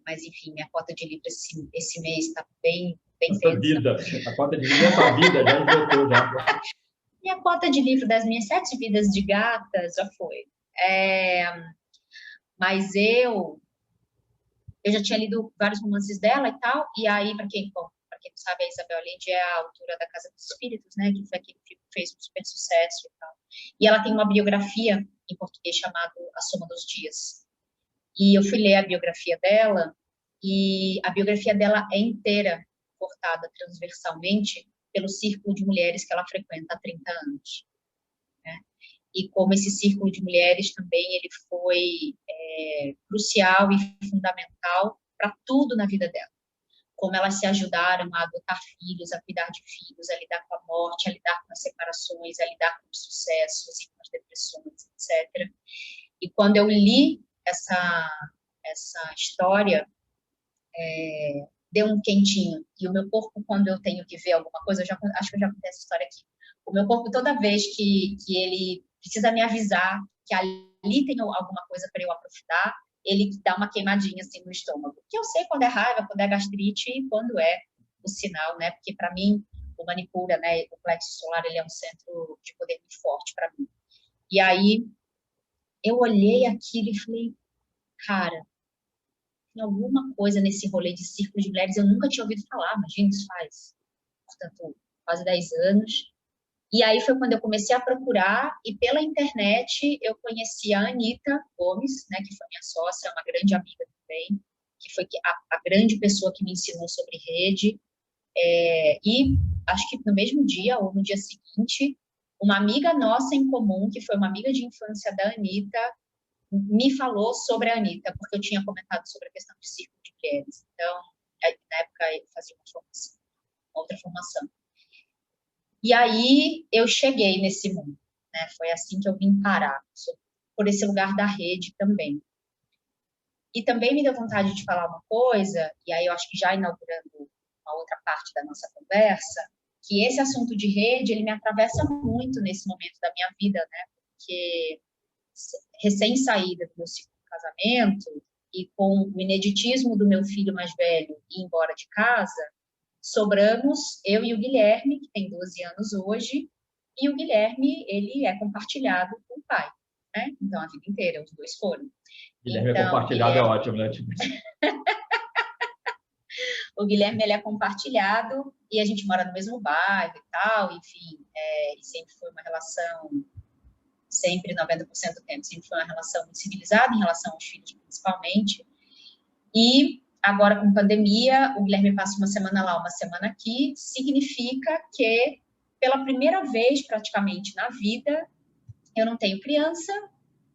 Mas, enfim, minha cota de livros esse mês está bem bem Essa tensa. vida, a cota de vida é essa vida, já esgotou, já. E a cota de livro das minhas 7 vidas de gata já foi. Mas eu já tinha lido vários romances dela e tal, e aí, para quem não sabe, a Isabel Allende é a autora da Casa dos Espíritos, né, que foi aquele que fez um super sucesso e tal. E ela tem uma biografia em português chamado A Soma dos Dias. E eu fui ler a biografia dela, e a biografia dela é inteira cortada transversalmente pelo círculo de mulheres que ela frequenta há 30 anos. Né? E como esse círculo de mulheres também ele foi crucial e fundamental para tudo na vida dela. Como elas se ajudaram a adotar filhos, a cuidar de filhos, a lidar com a morte, a lidar com as separações, a lidar com os sucessos e com as depressões, etc. E quando eu li essa história, deu um quentinho. E o meu corpo, quando eu tenho que ver alguma coisa, acho que eu já contei essa história aqui. O meu corpo, toda vez que ele precisa me avisar que ali tem alguma coisa para eu aprofundar, ele dá uma queimadinha assim no estômago. Que eu sei quando é raiva, quando é gastrite e quando é o sinal, né? Porque para mim, o Manipura, né, o plexo solar, ele é um centro de poder muito forte para mim. E aí, eu olhei aquilo e falei, cara, tem alguma coisa nesse rolê de círculo de mulheres, eu nunca tinha ouvido falar, imagina, isso faz, portanto, quase 10 anos. E aí foi quando eu comecei a procurar, e pela internet eu conheci a Anitta Gomes, né, que foi minha sócia, uma grande amiga também, que foi a grande pessoa que me ensinou sobre rede. E acho que no mesmo dia, ou no dia seguinte, uma amiga nossa em comum, que foi uma amiga de infância da Anitta, me falou sobre a Anitta, porque eu tinha comentado sobre a questão de círculo de mulheres. Então, na época, eu fazia uma outra formação. E aí, eu cheguei nesse mundo, né? Foi assim que eu vim parar, por esse lugar da rede também. E também me deu vontade de falar uma coisa, e aí eu acho que já inaugurando uma outra parte da nossa conversa, que esse assunto de rede, ele me atravessa muito nesse momento da minha vida, né? Porque recém-saída do meu segundo casamento e com o ineditismo do meu filho mais velho ir embora de casa, sobramos eu e o Guilherme, que tem 12 anos hoje, e o Guilherme, ele é compartilhado com o pai, né? Então, a vida inteira, os dois foram. Guilherme Então, compartilhado é ótimo, né? o Guilherme, ele é compartilhado e a gente mora no mesmo bairro e tal, enfim, e sempre foi uma relação, sempre 90% do tempo, sempre foi uma relação muito civilizada em relação aos filhos, principalmente. E agora, com pandemia, o Guilherme passa uma semana lá, uma semana aqui, significa que, pela primeira vez, praticamente, na vida, eu não tenho criança,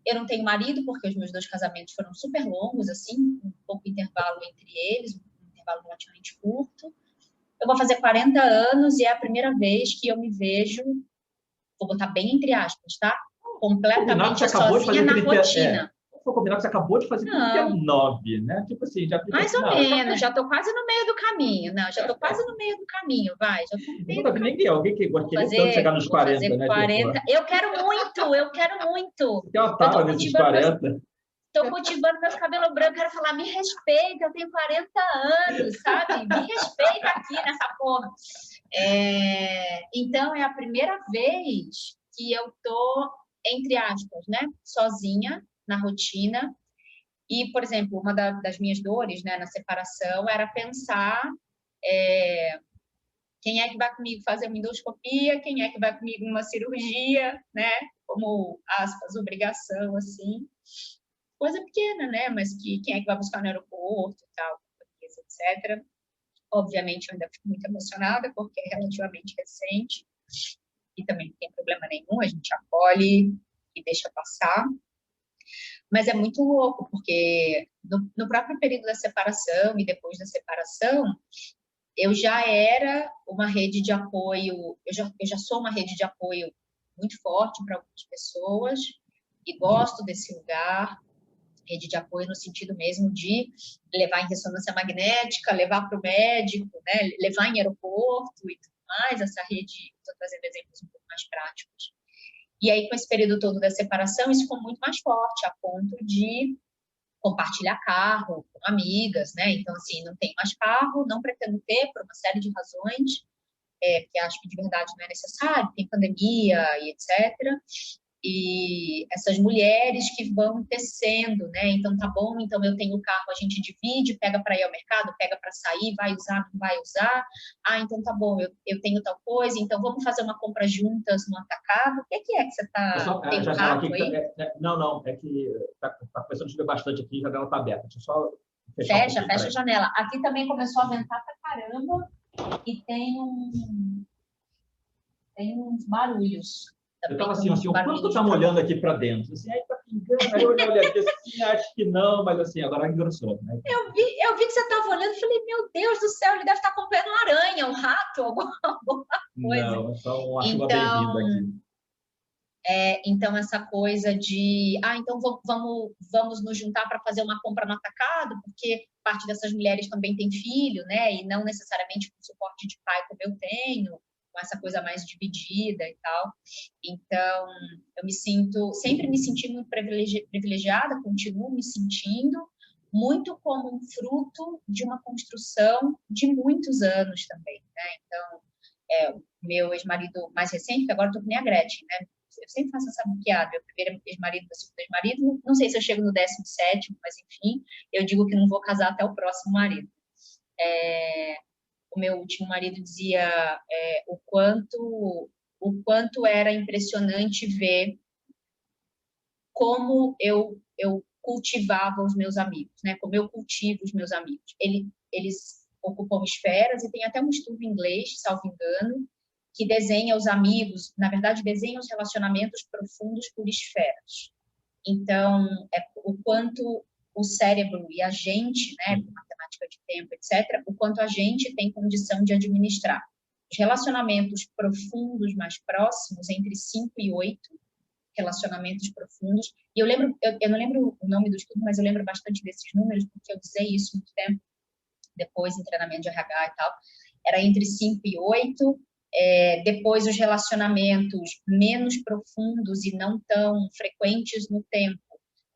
eu não tenho marido, porque os meus 2 casamentos foram super longos, assim, um pouco intervalo entre eles, um intervalo relativamente curto. Eu vou fazer 40 anos e é a primeira vez que eu me vejo, vou botar bem entre aspas, tá? Completamente sozinha na rotina. Vou combinar que você acabou de fazer 39, né? Tipo assim, já fica mais assim, ou menos, já estou quase no meio do caminho. Não, já estou quase no meio do caminho, vai. Já tô no meio nunca vi ninguém, alguém que gostaria tanto de chegar nos 40, né? 40. Tipo... Eu quero muito. Você tem uma tara nesses 40. Estou cultivando meus cabelos brancos, quero falar, me respeita, eu tenho 40 anos, sabe? Me respeita aqui nessa porra. Então, é a primeira vez que eu tô, entre aspas, né? Sozinha, na rotina. E, por exemplo, uma das minhas dores, né, na separação era pensar quem é que vai comigo fazer uma endoscopia, quem é que vai comigo numa cirurgia, né? Como, aspas, obrigação, assim. Coisa pequena, né? Mas quem é que vai buscar no aeroporto e tal, etc. Obviamente, eu ainda fico muito emocionada, porque é relativamente recente e também não tem problema nenhum, a gente acolhe e deixa passar. Mas é muito louco, porque no próprio período da separação e depois da separação, eu já era uma rede de apoio, eu já sou uma rede de apoio muito forte para algumas pessoas e gosto desse lugar, rede de apoio no sentido mesmo de levar em ressonância magnética, levar para o médico, né? Levar em aeroporto e tudo mais, essa rede, estou trazendo exemplos um pouco mais práticos. E aí, com esse período todo da separação, isso ficou muito mais forte, a ponto de compartilhar carro com amigas, né? Então, assim, não tenho mais carro, não pretendo ter por uma série de razões, porque acho que de verdade não é necessário, tem pandemia e etc. E essas mulheres que vão tecendo, né? Então, tá bom, então eu tenho o carro, a gente divide, pega para ir ao mercado, pega para sair, vai usar, não vai usar. Ah, então tá bom, eu tenho tal coisa, então vamos fazer uma compra juntas no atacado. O que é que você tá... Tem um Já rato aqui, aí? não, é que tá começando a chover bastante aqui, a janela está aberta. Deixa eu só fechar um pouquinho. Fecha a janela. Aqui também começou a ventar pra caramba e tem uns barulhos. Eu estava assim, o quanto está molhando aqui para dentro? Assim, aí está pingando, aí eu olhei aqui assim, acho que não, mas assim, agora engrossou. Né? Eu vi que você estava olhando e falei, meu Deus do céu, ele deve estar acompanhando uma aranha, um rato, alguma coisa. Não, é só uma chuva bem-vinda aqui. Então, essa coisa de, então vamos nos juntar para fazer uma compra no atacado, porque parte dessas mulheres também tem filho, né? E não necessariamente com suporte de pai como eu tenho, com essa coisa mais dividida e tal. Então, sempre me senti muito privilegiada, continuo me sentindo, muito como um fruto de uma construção de muitos anos também, né? Então, meu ex-marido mais recente, que agora eu tô com a Gretchen, né? Eu sempre faço essa piada, meu primeiro ex-marido, meu segundo ex-marido, não sei se eu chego no 17º, mas enfim, eu digo que não vou casar até o próximo marido. O meu último marido dizia o quanto era impressionante ver como eu cultivava os meus amigos, né? Como eu cultivo os meus amigos. Eles ocupam esferas e tem até um estudo em inglês, salvo engano, que desenha os amigos, na verdade, desenha os relacionamentos profundos por esferas. Então, o quanto o cérebro e a gente, né, por matemática de tempo, etc., o quanto a gente tem condição de administrar. Os relacionamentos profundos mais próximos, entre 5 e 8 relacionamentos profundos. E eu não lembro o nome do estudo, mas eu lembro bastante desses números, porque eu usei isso muito tempo depois em treinamento de RH e tal. Era entre 5 e 8. Depois, os relacionamentos menos profundos e não tão frequentes no tempo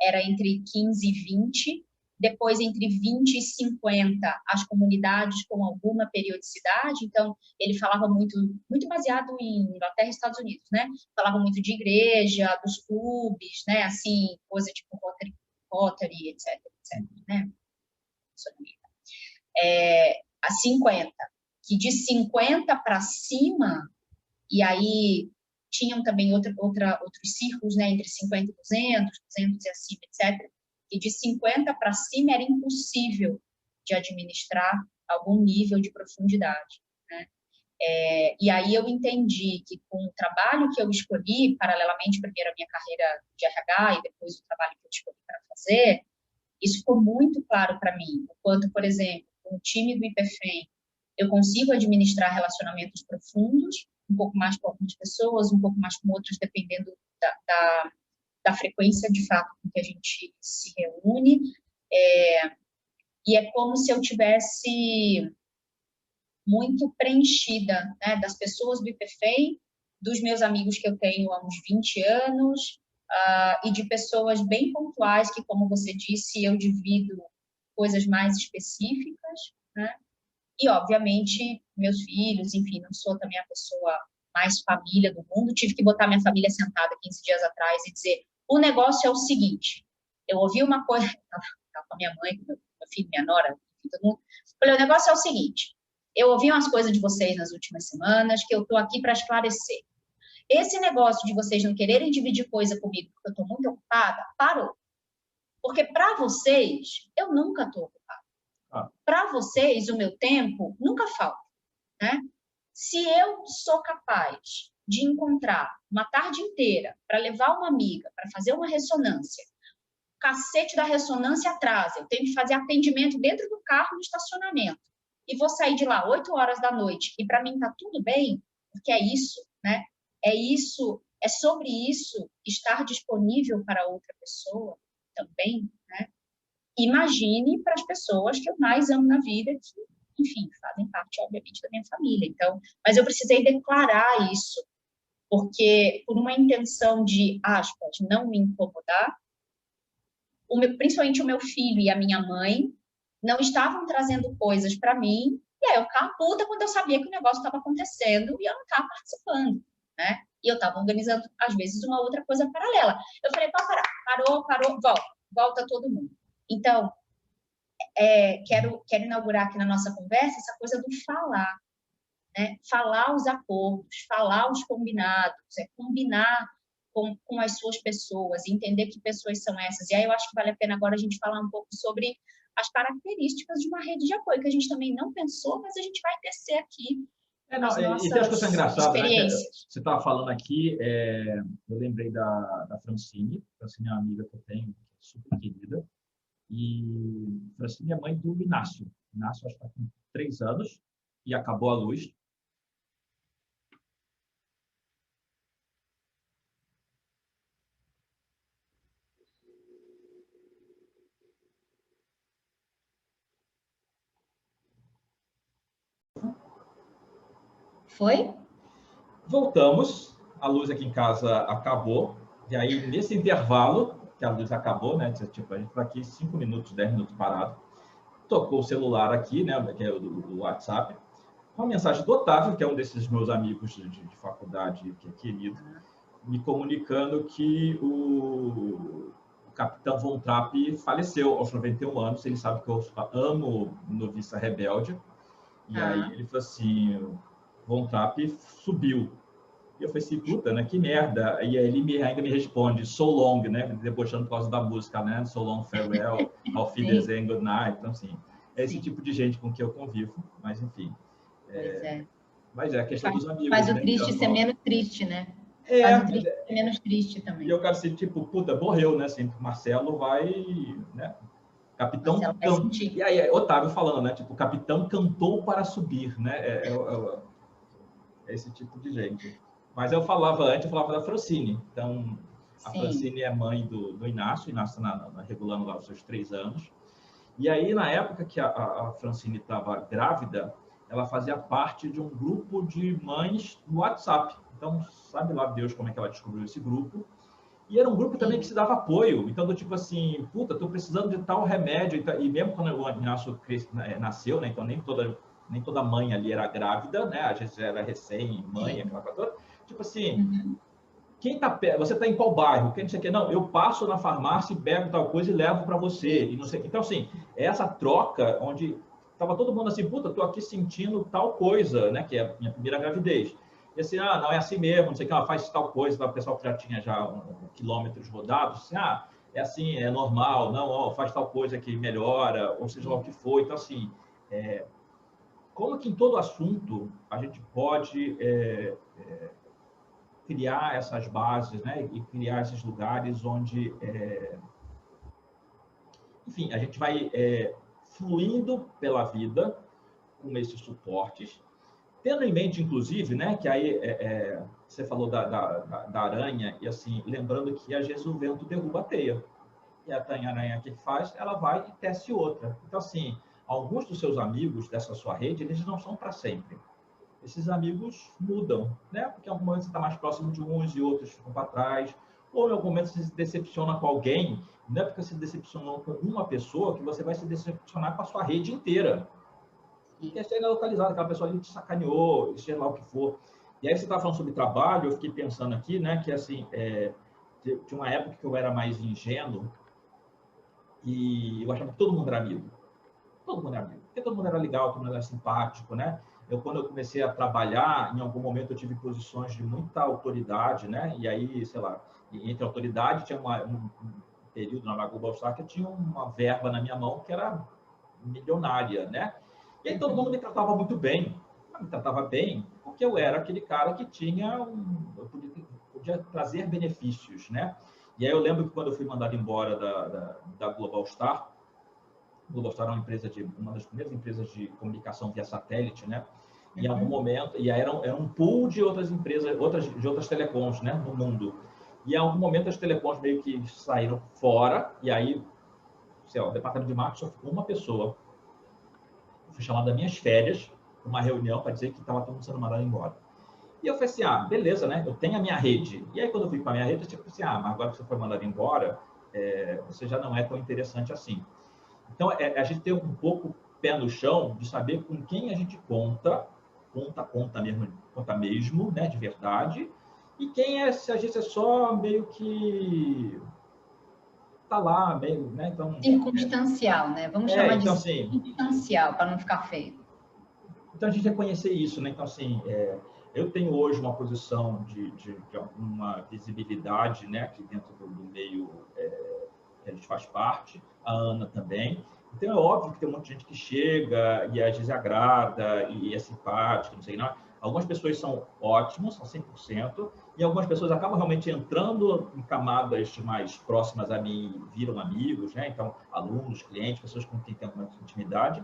era entre 15 e 20. Depois, entre 20 e 50, as comunidades com alguma periodicidade. Então, ele falava muito baseado em Inglaterra e Estados Unidos, né? Falava muito de igreja, dos clubes, né? Assim, coisa tipo Rotary, etc, né? A 50. Que de 50 para cima, e aí tinham também outros círculos, né, entre 50 e 200 e acima, etc. E de 50 para cima era impossível de administrar algum nível de profundidade, né? E aí eu entendi que com o trabalho que eu escolhi, paralelamente, primeiro a minha carreira de RH e depois o trabalho que eu escolhi para fazer, isso ficou muito claro para mim, o quanto, por exemplo, com o time do IPFEM, eu consigo administrar relacionamentos profundos, um pouco mais com algumas pessoas, um pouco mais com outras, dependendo da frequência, de fato, com que a gente se reúne. E é como se eu tivesse muito preenchida, né, das pessoas do IPFEM, dos meus amigos que eu tenho há uns 20 anos, e de pessoas bem pontuais que, como você disse, eu divido coisas mais específicas, né? E, obviamente, meus filhos, enfim, não sou também a pessoa mais família do mundo. Tive que botar minha família sentada 15 dias atrás e dizer, o negócio é o seguinte, eu ouvi uma coisa, estava com a minha mãe, com meu filho, minha nora, enfim, todo mundo. Falei, o negócio é o seguinte, eu ouvi umas coisas de vocês nas últimas semanas que eu estou aqui para esclarecer. Esse negócio de vocês não quererem dividir coisa comigo porque eu estou muito ocupada, parou. Porque para vocês, eu nunca estou ocupada. Para vocês, o meu tempo nunca falta, né? Se eu sou capaz de encontrar uma tarde inteira para levar uma amiga para fazer uma ressonância, o cacete da ressonância atrasa, eu tenho que fazer atendimento dentro do carro no estacionamento e vou sair de lá 8 horas da noite e para mim tá tudo bem, porque é isso, né? É sobre isso estar disponível para outra pessoa também, né? Imagine para as pessoas que eu mais amo na vida, que, enfim, fazem parte, obviamente, da minha família. Então, mas eu precisei declarar isso, porque por uma intenção de, aspas, não me incomodar, principalmente o meu filho e a minha mãe não estavam trazendo coisas para mim, e aí eu ficava puta quando eu sabia que o negócio estava acontecendo e eu não estava participando, né? E eu estava organizando, às vezes, uma outra coisa paralela. Eu falei, pode parar, parou, volta todo mundo. Então, quero inaugurar aqui na nossa conversa essa coisa do falar, né? Falar os acordos, falar os combinados, combinar com as suas pessoas, entender que pessoas são essas. E aí eu acho que vale a pena agora a gente falar um pouco sobre as características de uma rede de apoio, que a gente também não pensou, mas a gente vai tecer aqui as nossas e tem as coisas engraçadas, experiências. Né? Você estava falando aqui, eu lembrei da Francine. Francine é uma amiga que eu tenho, super querida. E Francine é mãe do Inácio. Inácio, acho que está com 3 anos e acabou a luz. Foi? Voltamos, a luz aqui em casa acabou, e aí, nesse intervalo, que a luz acabou, né? Tipo, a gente está aqui 5 minutos, 10 minutos parado, tocou o celular aqui, né? Que é o WhatsApp, uma mensagem do Otávio, que é um desses meus amigos de faculdade, que é querido, me comunicando que o capitão Von Trapp faleceu aos 91 anos. Ele sabe que eu amo Noviça Rebelde. E aí ele falou assim, Von Trapp subiu. E eu falei assim, puta, né? Que merda. E aí ele ainda me responde, so long, né? Debochando por causa da música, né? So long, farewell, auf Wiedersehen, good night. Então, assim, é esse tipo de gente com que eu convivo. Mas, enfim. Pois é. Mas é a questão dos amigos. Faz o né? triste ser menos triste, né? É, faz o triste ser menos triste também. E eu quero ser tipo, puta, morreu, né? Assim, Marcelo vai, né? Capitão cantou. E aí, Otávio falando, né? Tipo, o capitão cantou para subir, né? É esse tipo de gente. Mas eu falava da Francine. Então, a Francine é mãe do Inácio. Inácio está regulando lá os seus 3 anos. E aí, na época que a Francine estava grávida, ela fazia parte de um grupo de mães no WhatsApp. Então, sabe lá Deus como é que ela descobriu esse grupo. E era um grupo também que se dava apoio. Então, do tipo assim, puta, tô precisando de tal remédio. E mesmo quando o Inácio nasceu, né? Então, nem toda mãe ali era grávida, né? A gente era recém-mãe, aquela coisa toda. Tipo assim, quem tá perto, você tá em qual bairro? Quem não sei o que, não, eu passo na farmácia e pego tal coisa e levo para você. E não sei. Então, assim, essa troca onde tava todo mundo assim, puta, tô aqui sentindo tal coisa, né? Que é a minha primeira gravidez. E assim, não é assim mesmo, não sei o que, ela faz tal coisa, o pessoal que já tinha já quilômetros rodados, assim, é assim, é normal, não, faz tal coisa que melhora, ou seja lá o que for. Então, assim, como que em todo assunto a gente pode criar essas bases, né, e criar esses lugares onde, enfim, a gente vai fluindo pela vida com esses suportes, tendo em mente, inclusive, né, que aí você falou da aranha, e assim, lembrando que às vezes o vento derruba a teia. E a aranha que faz, ela vai e tece outra. Então, assim, alguns dos seus amigos dessa sua rede, eles não são para sempre. Esses amigos mudam, né? Porque em algum momento você está mais próximo de uns e outros ficam para trás. Ou em algum momento você se decepciona com alguém, não é porque você se decepcionou com uma pessoa que você vai se decepcionar com a sua rede inteira. Porque chega localizado, aquela pessoa ali te sacaneou, seja lá o que for. E aí você está falando sobre trabalho, eu fiquei pensando aqui, né, que assim, tinha uma época que eu era mais ingênuo e eu achava que todo mundo era amigo. Todo mundo era amigo. Porque todo mundo era legal, todo mundo era simpático, né? Quando eu comecei a trabalhar, em algum momento eu tive posições de muita autoridade, né? E aí, sei lá, entre autoridade tinha um período na Global Star que eu tinha uma verba na minha mão que era milionária, né? E aí todo mundo me tratava muito bem. Me tratava bem porque eu era aquele cara que tinha eu podia trazer benefícios, né? E aí eu lembro que quando eu fui mandado embora da Global Star, a Global Star era uma das primeiras empresas de comunicação via satélite, né? Em algum momento, e aí era um pool de outras empresas, de outras telecoms, né, no mundo. E em algum momento as telecoms meio que saíram fora, e aí, sei lá, o departamento de marketing só ficou uma pessoa. Eu fui chamado das minhas férias para uma reunião para dizer que estava todo mundo sendo mandado embora. E eu falei assim, beleza, né? Eu tenho a minha rede. E aí, quando eu fui para a minha rede, eu tipo assim, mas agora que você foi mandado embora, você já não é tão interessante assim. Então, a gente tem um pouco pé no chão de saber com quem a gente conta mesmo, né, de verdade, e quem se a gente é só meio que tá lá, meio, né, então... Circunstancial, né? Vamos chamar de então, assim, circunstancial, para não ficar feio. então, a gente reconhecer isso, né? Então, assim, eu tenho hoje uma posição de alguma visibilidade, né, aqui dentro do meio que a gente faz parte, a Ana também. Então, é óbvio que tem um monte de gente que chega e às vezes agrada e é simpática, não sei o que. Não. Algumas pessoas são ótimas, são 100%, e algumas pessoas acabam realmente entrando em camadas mais próximas a mim, viram amigos, né? Então, alunos, clientes, pessoas com quem tem alguma intimidade.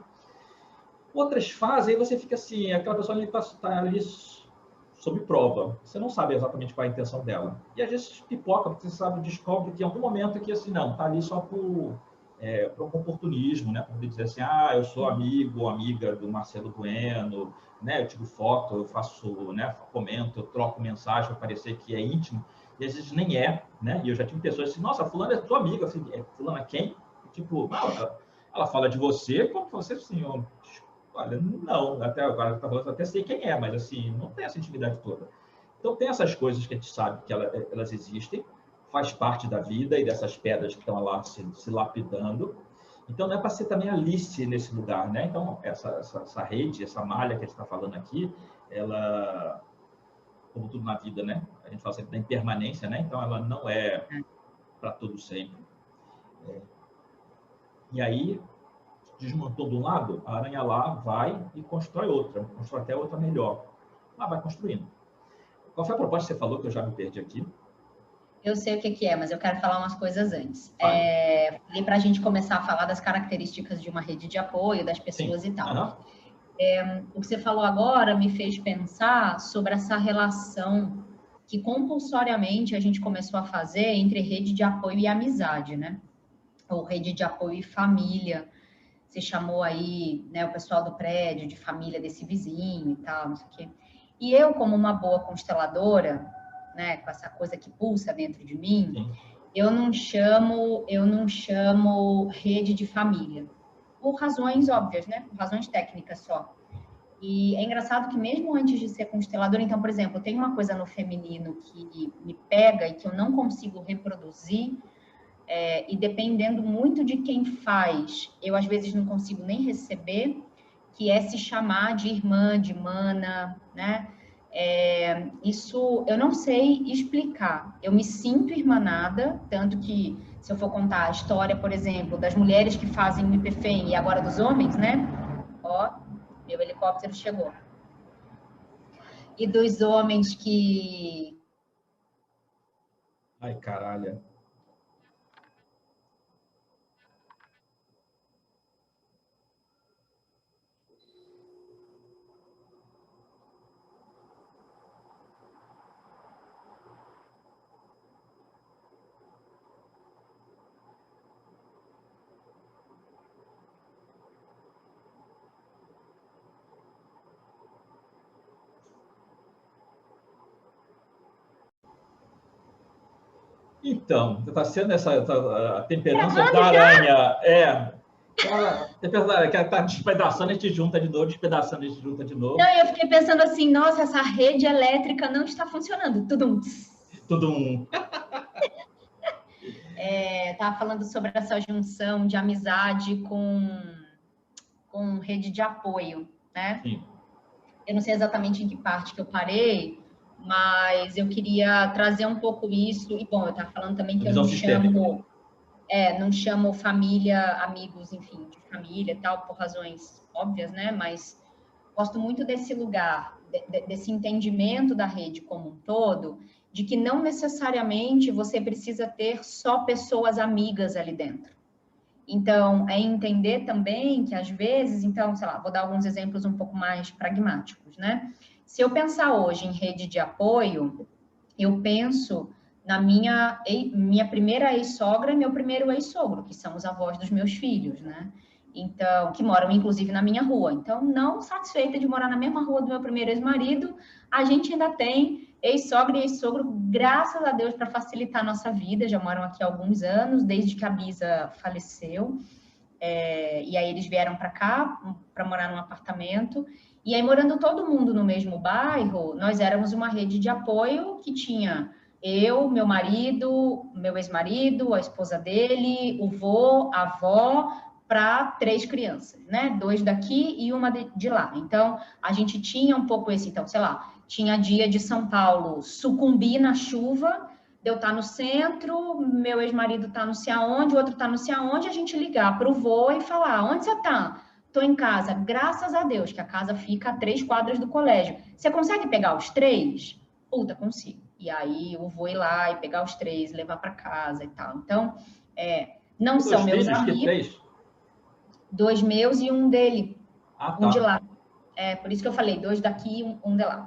Outras fazem, aí você fica assim, aquela pessoa está ali sob prova. Você não sabe exatamente qual é a intenção dela. E às vezes pipoca, porque você sabe, descobre que em algum momento aqui assim, não, está ali só por um oportunismo, né? Por dizer assim, eu sou amigo ou amiga do Marcelo Bueno, né? Eu tiro foto, eu faço, né? Comento, eu troco mensagem para parecer que é íntimo, e às vezes nem é, né? E eu já tive pessoas assim, nossa, fulana é tua amiga. Assim, fulana quem? Tipo, ela fala de você como você, assim, olha, não, até agora tá falando, até sei quem é, mas assim, não tem essa intimidade toda. Então tem essas coisas que a gente sabe que elas existem, faz parte da vida e dessas pedras que estão lá se lapidando. Então não é para ser também Alice nesse lugar, né? Então essa rede, essa malha que a gente está falando aqui, ela, como tudo na vida, né? A gente fala sempre da impermanência, né? Então ela não é para todo sempre. E aí desmontou de um lado, a aranha lá vai e constrói outra, constrói até outra melhor. Lá vai construindo. Qual foi a proposta que você falou, que eu já me perdi aqui? Eu sei o que é, mas eu quero falar umas coisas antes. Falei para a gente começar a falar das características de uma rede de apoio, das pessoas Sim. e tal. O que você falou agora me fez pensar sobre essa relação que compulsoriamente a gente começou a fazer entre rede de apoio e amizade, né? Ou rede de apoio e família. Você chamou aí, né, o pessoal do prédio, de família desse vizinho e tal, não sei o quê. E eu, como uma boa consteladora, né, com essa coisa que pulsa dentro de mim, Sim. eu não chamo rede de família. Por razões óbvias, né? Por razões técnicas só. E é engraçado que mesmo antes de ser consteladora, então, por exemplo, tem uma coisa no feminino que me pega e que eu não consigo reproduzir, e dependendo muito de quem faz, eu às vezes não consigo nem receber, que é se chamar de irmã, de mana, né? Isso eu não sei explicar. Eu me sinto irmanada, tanto que se eu for contar a história, por exemplo, das mulheres que fazem o IPFEM e agora dos homens, né? Ó, meu helicóptero chegou. E dos homens que... Ai, caralho. Então, está sendo a temperança da aranha. A temperança da aranha, que está despedaçando, a gente junta de novo, despedaçando, a gente junta de novo. Não, eu fiquei pensando assim, nossa, essa rede elétrica não está funcionando. Tudo um... Estava falando sobre essa junção de amizade com rede de apoio, né? Sim. Eu não sei exatamente em que parte que eu parei, mas eu queria trazer um pouco isso. E, bom, eu estava falando também que eu não chamo família, amigos, enfim, de família e tal, por razões óbvias, né? Mas gosto muito desse lugar, desse entendimento da rede como um todo, de que não necessariamente você precisa ter só pessoas amigas ali dentro. Então, é entender também que, às vezes, então, sei lá, vou dar alguns exemplos um pouco mais pragmáticos, né? Se eu pensar hoje em rede de apoio, eu penso na minha primeira ex-sogra e meu primeiro ex-sogro, que são os avós dos meus filhos, né? Então, que moram, inclusive, na minha rua. Então, não satisfeita de morar na mesma rua do meu primeiro ex-marido, a gente ainda tem ex-sogra e ex-sogro, graças a Deus, para facilitar a nossa vida, já moram aqui há alguns anos, desde que a Bisa faleceu. E aí eles vieram para cá, para morar num apartamento. E aí, morando todo mundo no mesmo bairro, nós éramos uma rede de apoio que tinha eu, meu marido, meu ex-marido, a esposa dele, o vô, a avó, para 3 crianças, né? 2 daqui e uma de lá. Então, a gente tinha um pouco esse, então, sei lá, tinha dia de São Paulo sucumbir na chuva, de eu estar no centro, meu ex-marido está não sei aonde, o outro está não sei aonde, a gente ligar para o vô e falar, onde você está? Estou em casa, graças a Deus, que a casa fica a 3 quadras do colégio. Você consegue pegar os 3? Puta, consigo. E aí eu vou ir lá e pegar os 3, levar para casa e tal. Então, não são meus amigos. Que 3? 2 meus e um dele. Tá. Um de lá. Por isso que eu falei, 2 daqui e um de lá.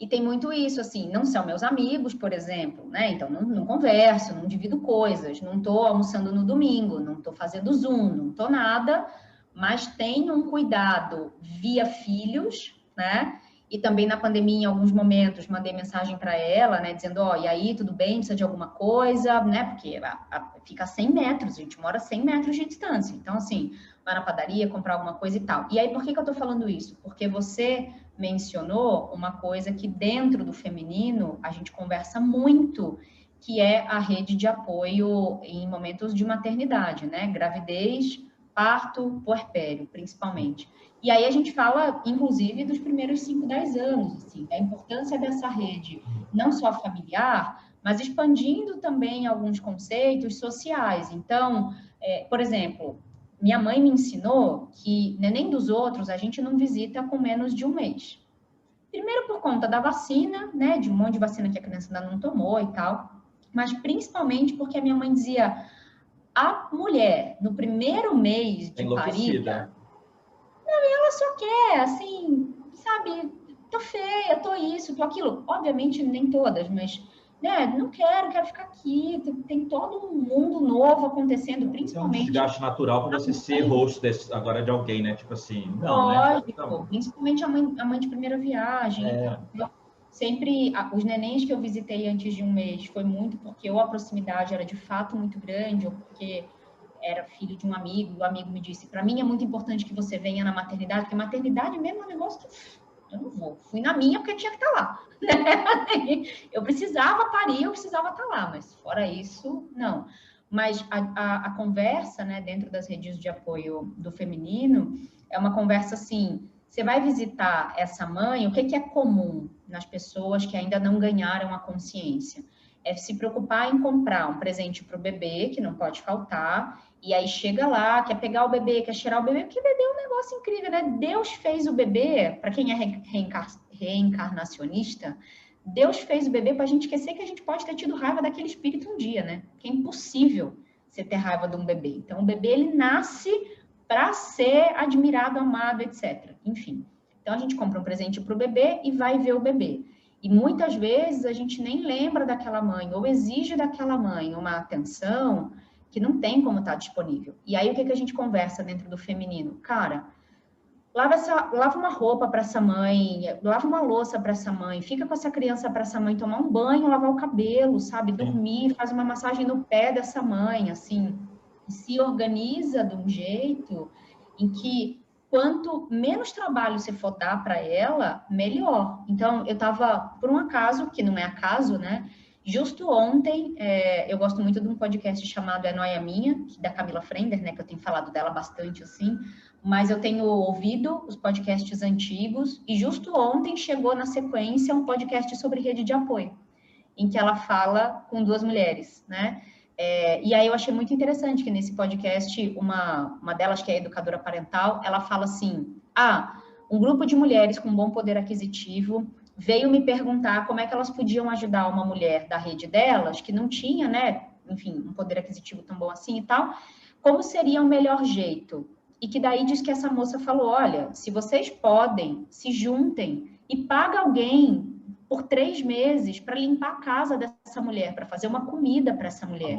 E tem muito isso, assim, não são meus amigos, por exemplo, né? Então, não converso, não divido coisas, não estou almoçando no domingo, não estou fazendo Zoom, não estou nada, mas tenho um cuidado via filhos, né? E também na pandemia, em alguns momentos, mandei mensagem para ela, né? Dizendo, e aí, tudo bem? Precisa de alguma coisa, né? Porque fica a 100 metros, a gente mora a 100 metros de distância. Então, assim, vai na padaria, comprar alguma coisa e tal. E aí, por que eu estou falando isso? Porque você mencionou uma coisa que dentro do feminino a gente conversa muito, que é a rede de apoio em momentos de maternidade, né? Gravidez, parto, puerpério, principalmente. E aí a gente fala, inclusive, dos primeiros 5, 10 anos, assim, da importância dessa rede, não só familiar, mas expandindo também alguns conceitos sociais. Então, por exemplo, minha mãe me ensinou que neném dos outros a gente não visita com menos de 1 mês. Primeiro por conta da vacina, né? De um monte de vacina que a criança ainda não tomou e tal. Mas principalmente porque a minha mãe dizia, a mulher, no primeiro mês de parida, ela só quer, assim, sabe, tô feia, tô isso, tô aquilo. Obviamente, nem todas, mas... né? Não quero ficar aqui. Tem todo um mundo novo acontecendo, principalmente. É um desgaste natural para você ser host agora de alguém, né? Tipo assim, não, lógico, né? Principalmente a mãe de primeira viagem. Sempre, os nenéns que eu visitei antes de 1 mês foi muito porque ou a proximidade era de fato muito grande, ou porque era filho de um amigo, e o amigo me disse, para mim é muito importante que você venha na maternidade, porque maternidade mesmo é um negócio que eu não vou. Fui na minha porque tinha que estar lá. Eu precisava parir, eu precisava estar lá, mas fora isso, não. Mas a conversa, né, dentro das redes de apoio do feminino, é uma conversa assim, você vai visitar essa mãe, o que é comum nas pessoas que ainda não ganharam a consciência? É se preocupar em comprar um presente para o bebê, que não pode faltar, e aí chega lá, quer pegar o bebê, quer cheirar o bebê, porque bebê é um negócio incrível, né? Deus fez o bebê, para quem é reencarnacionista, Deus fez o bebê para a gente esquecer que a gente pode ter tido raiva daquele espírito um dia, né? Que é impossível você ter raiva de um bebê. Então, o bebê, ele nasce para ser admirado, amado, etc. Enfim. Então, a gente compra um presente para o bebê e vai ver o bebê. E muitas vezes a gente nem lembra daquela mãe ou exige daquela mãe uma atenção que não tem como estar disponível. E aí, o que a gente conversa dentro do feminino? Cara, lava uma roupa para essa mãe, lava uma louça para essa mãe, fica com essa criança para essa mãe tomar um banho, lavar o cabelo, sabe? Dormir, faz uma massagem no pé dessa mãe, assim. Se organiza de um jeito em que quanto menos trabalho você for dar para ela, melhor. Então, eu estava, por um acaso, que não é acaso, né? Justo ontem, eu gosto muito de um podcast chamado É Nóia Minha, da Camila Frender, né? Que eu tenho falado dela bastante, assim. Mas eu tenho ouvido os podcasts antigos e justo ontem chegou na sequência um podcast sobre rede de apoio, em que ela fala com 2 mulheres, né? E aí eu achei muito interessante que nesse podcast, uma delas, que é educadora parental, ela fala assim, um grupo de mulheres com bom poder aquisitivo veio me perguntar como é que elas podiam ajudar uma mulher da rede delas, que não tinha, né, enfim, um poder aquisitivo tão bom assim e tal, como seria o melhor jeito? E que daí diz que essa moça falou, olha, se vocês podem, se juntem e paga alguém por 3 meses para limpar a casa dessa mulher, para fazer uma comida para essa mulher,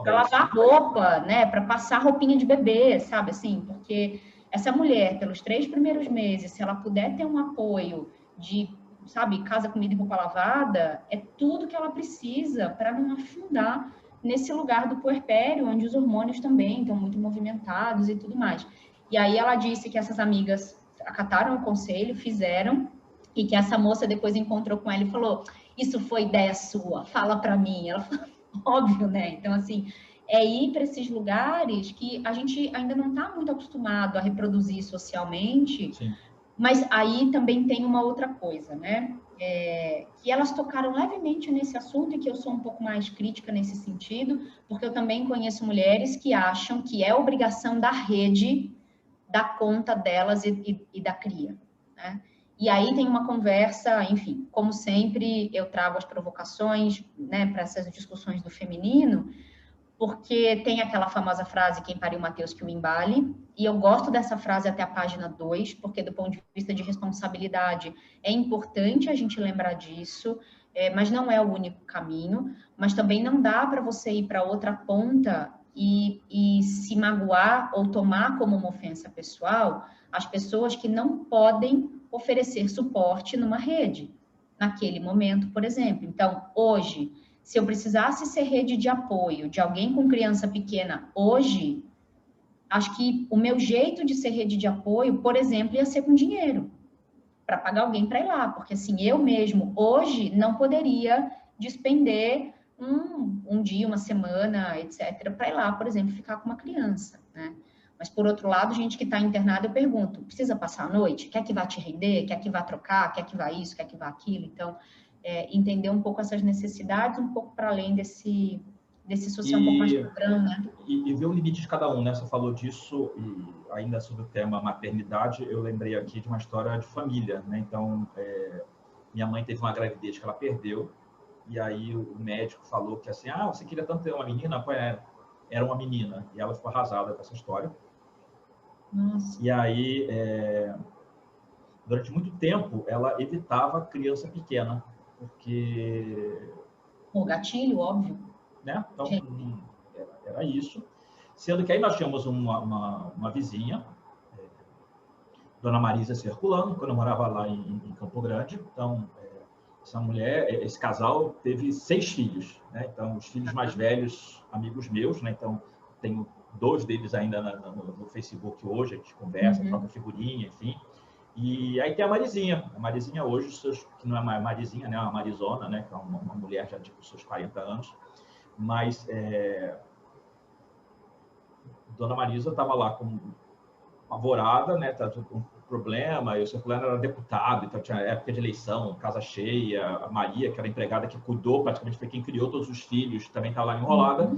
para lavar roupa, né, para passar roupinha de bebê, sabe assim? Porque essa mulher, pelos 3 primeiros meses, se ela puder ter um apoio sabe, casa, comida e roupa lavada, é tudo que ela precisa para não afundar nesse lugar do puerpério, onde os hormônios também estão muito movimentados e tudo mais. E aí ela disse que essas amigas acataram o conselho, fizeram, e que essa moça depois encontrou com ela e falou: isso foi ideia sua, fala para mim. Ela falou: óbvio, né? Então, assim, é ir para esses lugares que a gente ainda não está muito acostumado a reproduzir socialmente. Sim. Mas aí também tem uma outra coisa, né? Que elas tocaram levemente nesse assunto e que eu sou um pouco mais crítica nesse sentido, porque eu também conheço mulheres que acham que é obrigação da rede dar conta delas e da cria, né? E aí tem uma conversa, enfim, como sempre, eu trago as provocações, né, para essas discussões do feminino, porque tem aquela famosa frase, quem pariu Mateus que o embale, e eu gosto dessa frase até a página 2, porque do ponto de vista de responsabilidade é importante a gente lembrar disso, mas não é o único caminho, mas também não dá para você ir para outra ponta e se magoar ou tomar como uma ofensa pessoal as pessoas que não podem oferecer suporte numa rede, naquele momento, por exemplo. Então, hoje, se eu precisasse ser rede de apoio de alguém com criança pequena hoje, acho que o meu jeito de ser rede de apoio, por exemplo, ia ser com dinheiro, para pagar alguém para ir lá, porque assim, eu mesmo hoje não poderia despender um dia, uma semana, etc., para ir lá, por exemplo, ficar com uma criança, né? Mas, por outro lado, gente que está internada, eu pergunto, precisa passar a noite? Quer que vá te render? Quer que vá trocar? Quer que vá isso? Quer que vá aquilo? Então, entender um pouco essas necessidades, um pouco para além desse social um pouco mais padrão, né? E ver o limite de cada um, né? Você falou disso, e ainda sobre o tema maternidade, eu lembrei aqui de uma história de família, né? Então, minha mãe teve uma gravidez que ela perdeu, e aí o médico falou que assim, você queria tanto ter uma menina? Pô, era uma menina, e ela ficou arrasada com essa história. Nossa. E aí, durante muito tempo, ela evitava criança pequena, porque... O gatilho, óbvio. Né? Então, era isso. Sendo que aí nós tínhamos uma vizinha, Dona Marisa Circulano, quando eu morava lá em Campo Grande. Então, essa mulher, esse casal teve 6 filhos, né? Então, os filhos mais velhos, amigos meus, né? Então, tenho 2 deles ainda no Facebook hoje, a gente conversa, troca figurinha, enfim. E aí tem a Marizinha hoje, que não é uma Marizinha, né? É uma Marizona, né? Que é uma mulher já de seus 40 anos. Mas Dona Marisa estava lá apavorada, né? Tá um problema. E o seu fulano era deputado, então tinha época de eleição, casa cheia. A Maria, que era a empregada que cuidou, praticamente foi quem criou todos os filhos, também estava lá enrolada.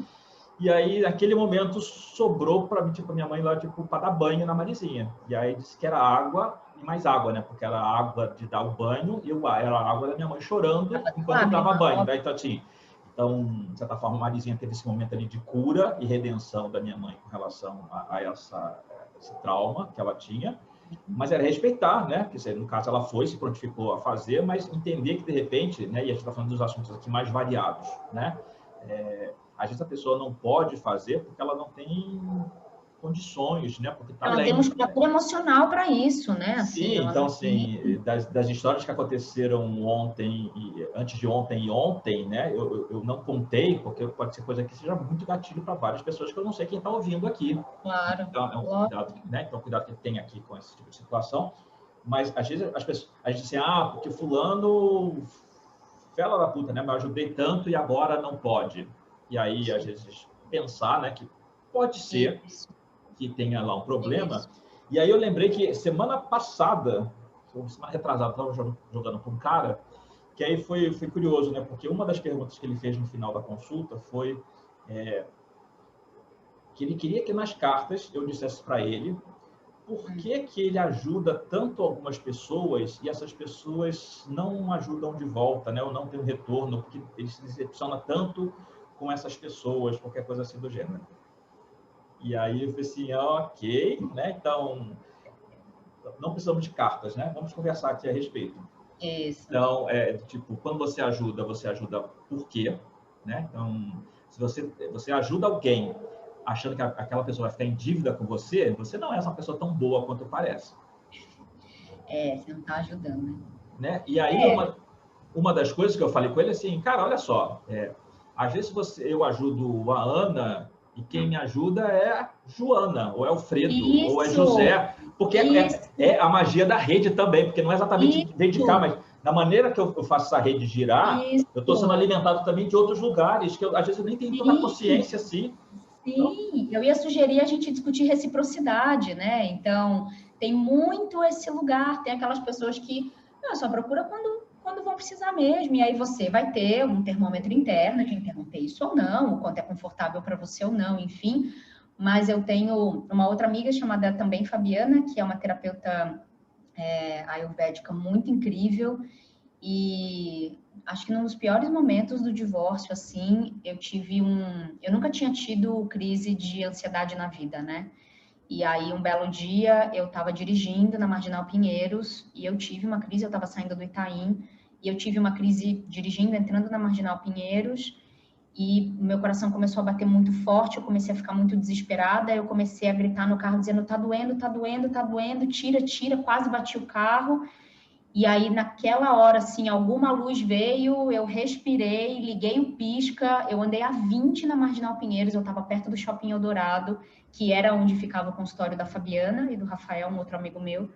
E aí, naquele momento, sobrou para minha mãe lá, tipo, para dar banho na Marizinha. E aí disse que era água e mais água, né? Porque era água de dar o banho e era a água da minha mãe chorando enquanto eu dava banho. Né? Então, assim, de certa forma, a Marizinha teve esse momento ali de cura e redenção da minha mãe com relação a esse trauma que ela tinha. Mas era respeitar, né? Porque, no caso, ela se prontificou a fazer, mas entender que, de repente, né? E a gente está falando dos assuntos aqui mais variados, né? Às vezes a pessoa não pode fazer porque ela não tem condições, né? Porque tá ela tem musculatura emocional para isso, né? Sim, então, assim, das histórias que aconteceram ontem, antes de ontem e ontem, né? Eu não contei, porque pode ser coisa que seja muito gatilho para várias pessoas que eu não sei quem está ouvindo aqui. Claro. Então, é um cuidado, né? Então, cuidado que tem aqui com esse tipo de situação. Mas, às vezes, as pessoas... A gente diz assim, porque fulano... Fela da puta, né? Mas eu ajudei tanto e agora não pode. E aí, às vezes, pensar, né? Que pode ser que tenha lá um problema. E aí eu lembrei que semana passada, semana retrasada, estava jogando com um cara, que aí foi curioso, né? Porque uma das perguntas que ele fez no final da consulta foi que ele queria que nas cartas eu dissesse para ele por que ele ajuda tanto algumas pessoas e essas pessoas não ajudam de volta, né? Ou não tem um retorno, porque ele se decepciona tanto com essas pessoas, qualquer coisa assim do gênero. E aí eu falei assim, ok, né? Então, não precisamos de cartas, né? Vamos conversar aqui a respeito. Isso. Então, tipo, quando você ajuda por quê? Né? Então, se você ajuda alguém achando que aquela pessoa vai ficar em dívida com você, você não é essa pessoa tão boa quanto parece. Você não está ajudando, né? né? E aí, uma das coisas que eu falei com ele, assim, cara, olha só, às vezes eu ajudo a Ana e quem me ajuda é a Joana, ou é o Fredo, ou é Isso, José, porque isso, é a magia da rede também, porque não é exatamente dedicar, isso, mas na maneira que eu faço essa rede girar, eu estou sendo isso. alimentado também de outros lugares, que às vezes eu nem tenho tanta Sim, consciência assim. Então, sim. Eu ia sugerir a gente discutir reciprocidade, né? Então, tem muito esse lugar, tem aquelas pessoas que só procura quando vão precisar mesmo, e aí você vai ter um termômetro interno de interromper isso ou não, o quanto é confortável para você ou não, enfim. Mas eu tenho uma outra amiga chamada também Fabiana, que é uma terapeuta ayurvédica muito incrível, e acho que num dos piores momentos do divórcio, assim, eu nunca tinha tido crise de ansiedade na vida, né? E aí, um belo dia, eu estava dirigindo na Marginal Pinheiros e eu tive uma crise, eu estava saindo do Itaim, e eu tive uma crise dirigindo, entrando na Marginal Pinheiros, e meu coração começou a bater muito forte, eu comecei a ficar muito desesperada, eu comecei a gritar no carro, dizendo, tá doendo, tá doendo, tá doendo, tira, tira, quase bati o carro. E aí, naquela hora, assim, alguma luz veio, eu respirei, liguei o pisca, eu andei a 20 na Marginal Pinheiros, eu estava perto do Shopping Eldorado, que era onde ficava o consultório da Fabiana e do Rafael, um outro amigo meu.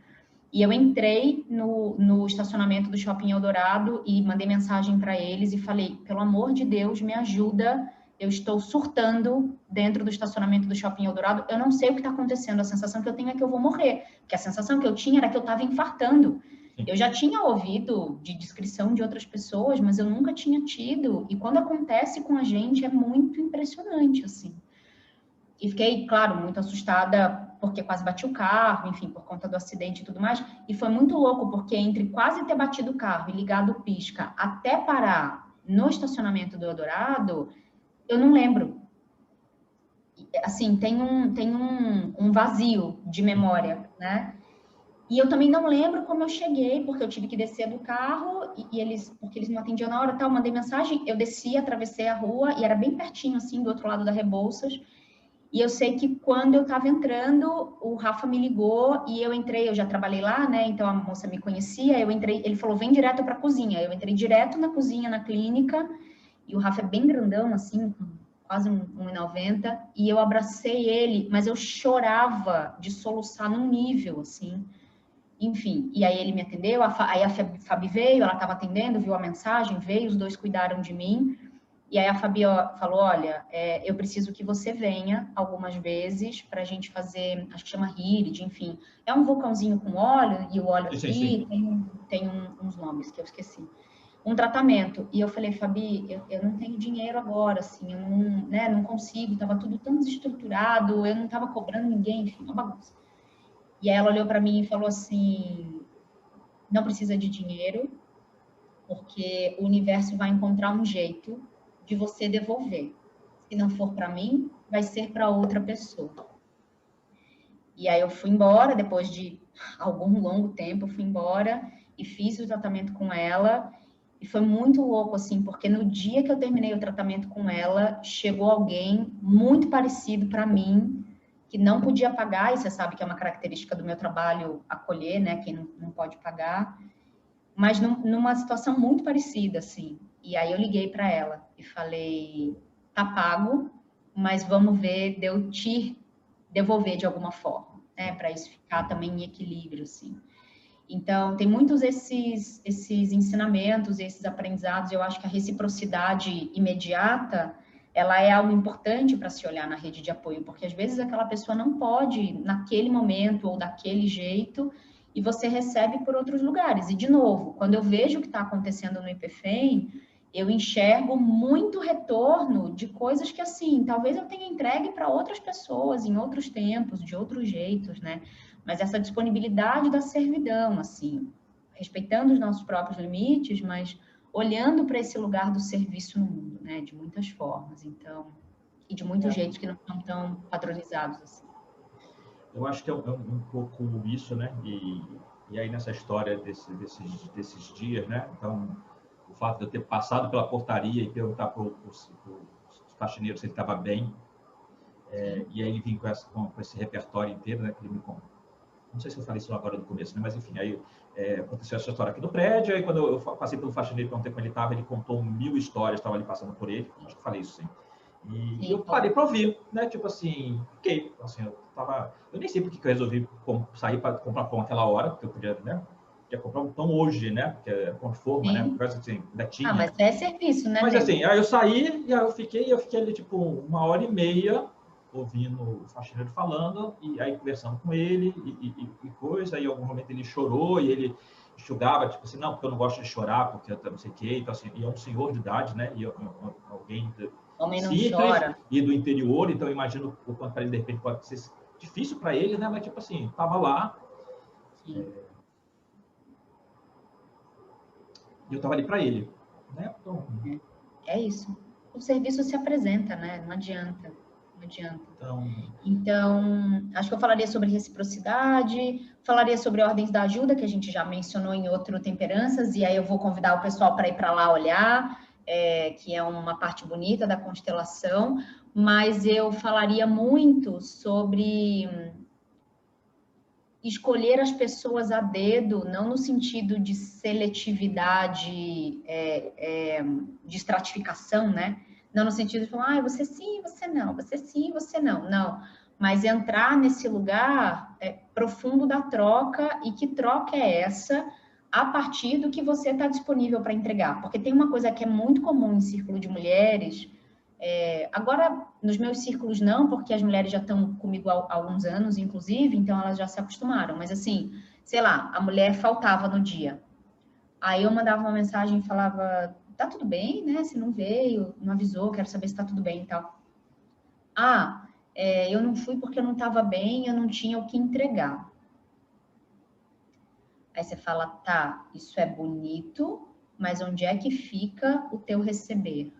E eu entrei no estacionamento do Shopping Eldorado e mandei mensagem para eles e falei, pelo amor de Deus, me ajuda, eu estou surtando dentro do estacionamento do Shopping Eldorado, eu não sei o que está acontecendo, a sensação que eu tenho é que eu vou morrer, porque a sensação que eu tinha era que eu estava infartando. Eu já tinha ouvido de descrição de outras pessoas, mas eu nunca tinha tido, e quando acontece com a gente é muito impressionante, assim. E fiquei, claro, muito assustada, porque quase bati o carro, enfim, por conta do acidente e tudo mais. E foi muito louco, porque entre quase ter batido o carro e ligado o pisca até parar no estacionamento do Eldorado, eu não lembro. Assim, tem um vazio de memória, né? E eu também não lembro como eu cheguei, porque eu tive que descer do carro porque eles não atendiam na hora, tal, mandei mensagem, eu desci, atravessei a rua e era bem pertinho, assim, do outro lado da Rebouças. E eu sei que quando eu estava entrando, o Rafa me ligou e eu entrei, eu já trabalhei lá, né? Então a moça me conhecia, eu entrei, ele falou, vem direto para a cozinha. Eu entrei direto na cozinha, na clínica, e o Rafa é bem grandão, assim, com quase 1,90, e eu abracei ele, mas eu chorava de soluçar num nível, assim. Enfim, e aí ele me atendeu, aí a Fabi veio, ela estava atendendo, viu a mensagem, veio, os dois cuidaram de mim. E aí a Fabi falou, olha, eu preciso que você venha algumas vezes para a gente fazer, acho que chama Hirid, enfim. É um vulcãozinho com óleo, e o óleo sim, sim. aqui tem uns nomes que eu esqueci. Um tratamento. E eu falei, Fabi, eu não tenho dinheiro agora, assim, eu não, né, não consigo, estava tudo tão desestruturado, eu não estava cobrando ninguém, enfim, uma bagunça. E aí ela olhou para mim e falou assim, não precisa de dinheiro, porque o universo vai encontrar um jeito de você devolver. Se não for para mim, vai ser para outra pessoa. E aí eu fui embora, depois de algum longo tempo, eu fui embora e fiz o tratamento com ela. E foi muito louco, assim, porque no dia que eu terminei o tratamento com ela, chegou alguém muito parecido para mim, que não podia pagar, e você sabe que é uma característica do meu trabalho acolher, né, quem não pode pagar, mas numa situação muito parecida, assim. E aí eu liguei para ela e falei, tá pago, mas vamos ver de eu te devolver de alguma forma, né, para isso ficar também em equilíbrio, assim. Então, tem muitos esses ensinamentos, esses aprendizados, eu acho que a reciprocidade imediata, ela é algo importante para se olhar na rede de apoio, porque às vezes aquela pessoa não pode, naquele momento ou daquele jeito, e você recebe por outros lugares. E, de novo, quando eu vejo o que está acontecendo no IPFEM, eu enxergo muito retorno de coisas que, assim, talvez eu tenha entregue para outras pessoas em outros tempos, de outros jeitos, né? Mas essa disponibilidade da servidão, assim, respeitando os nossos próprios limites, mas olhando para esse lugar do serviço no mundo, né? De muitas formas, então, e de muitos jeitos que não são tão padronizados, assim. Eu acho que é um pouco isso, né? E aí nessa história desses dias, né? Então, o fato de eu ter passado pela portaria e perguntar para os faxineiros se ele estava bem, e aí ele vinha com esse repertório inteiro, né? Que ele me contou. não sei se eu falei isso agora no começo, né? Mas enfim, aí aconteceu essa história aqui no prédio, aí quando eu passei pelo faxineiro, perguntei como ele estava, ele contou 1000 histórias, estava ali passando por ele, acho que eu falei isso, sim. E eu parei para ouvir, né? Tipo assim, ok, assim, eu nem sei porque que eu resolvi sair para comprar pão aquela hora, porque eu podia, né? Podia comprar um pão hoje, né? Porque é pão de forma, né? Porque assim, ainda tinha. Mas é serviço, né, Mas nego? assim, aí eu saí e aí eu fiquei ali tipo 1h30 ouvindo o faxineiro falando e aí conversando com ele e coisa. Aí em algum momento ele chorou e ele enxugava, tipo assim, não, porque eu não gosto de chorar, porque eu não sei o quê. Então, assim, e é um senhor de idade, né? E alguém Homem não simples chora. e do interior, então eu imagino o quanto para ele de repente pode ser difícil para ele, né? Mas tipo assim, tava lá. Sim. E eu tava ali para ele, né? Então, é isso. O serviço se apresenta, né? Não adianta. Não adianta. Então, acho que eu falaria sobre reciprocidade, falaria sobre ordens da ajuda, que a gente já mencionou em outro Temperanças, e aí eu vou convidar o pessoal para ir para lá olhar, que é uma parte bonita da constelação, mas eu falaria muito sobre escolher as pessoas a dedo, não no sentido de seletividade, de estratificação, né? Não no sentido de falar, você sim, você não, você sim, você não. Não, mas entrar nesse lugar profundo da troca, e que troca é essa a partir do que você está disponível para entregar. Porque tem uma coisa que é muito comum em círculo de mulheres, agora, nos meus círculos não, porque as mulheres já estão comigo há alguns anos, inclusive, então elas já se acostumaram. Mas assim, sei lá, a mulher faltava no dia. Aí eu mandava uma mensagem e falava, tá tudo bem, né? Você não veio, não avisou, quero saber se tá tudo bem e tal. Eu não fui porque eu não estava bem, eu não tinha o que entregar. Aí você fala, tá, isso é bonito, mas onde é que fica o teu receber?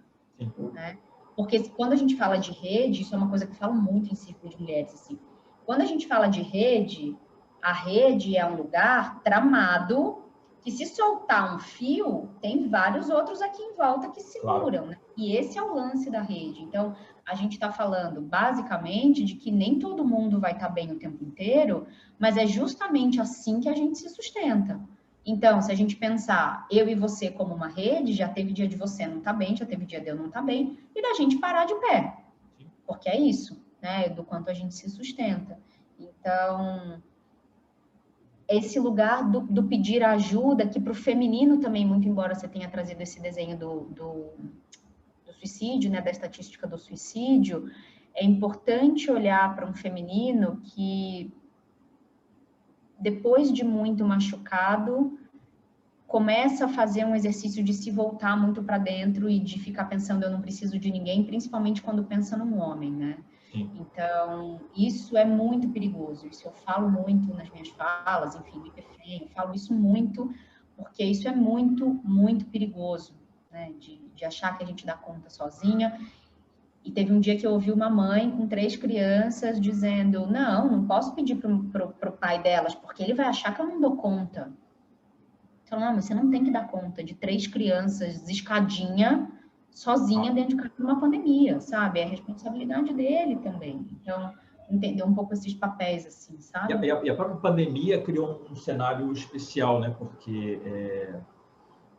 Né? Porque quando a gente fala de rede, isso é uma coisa que eu falo muito em círculo de mulheres, assim. Quando a gente fala de rede, a rede é um lugar tramado que, se soltar um fio, tem vários outros aqui em volta que seguram, claro, né? E esse é o lance da rede. Então, a gente está falando basicamente de que nem todo mundo vai estar bem o tempo inteiro, mas é justamente assim que a gente se sustenta. Então, se a gente pensar eu e você como uma rede, já teve dia de você não estar bem, já teve dia de eu não estar bem, e da gente parar de pé. Porque é isso, né? Do quanto a gente se sustenta. Então, esse lugar do pedir ajuda, que para o feminino também, muito embora você tenha trazido esse desenho do suicídio, né? Da estatística do suicídio, é importante olhar para um feminino que, depois de muito machucado, começa a fazer um exercício de se voltar muito para dentro e de ficar pensando, eu não preciso de ninguém, principalmente quando pensa num homem, né? Sim. Então, isso é muito perigoso. Isso eu falo muito nas minhas falas, enfim, no IPFEM, eu falo isso muito, porque isso é muito, muito perigoso, né? De achar que a gente dá conta sozinha. E teve um dia que eu ouvi uma mãe com 3 crianças dizendo, não posso pedir pro pai delas, porque ele vai achar que eu não dou conta. Então, não, mas você não tem que dar conta de 3 crianças, escadinha, sozinha dentro de casa de uma pandemia, sabe? É a responsabilidade dele também. Então, entender um pouco esses papéis, assim, sabe? E a própria pandemia criou um cenário especial, né? Porque,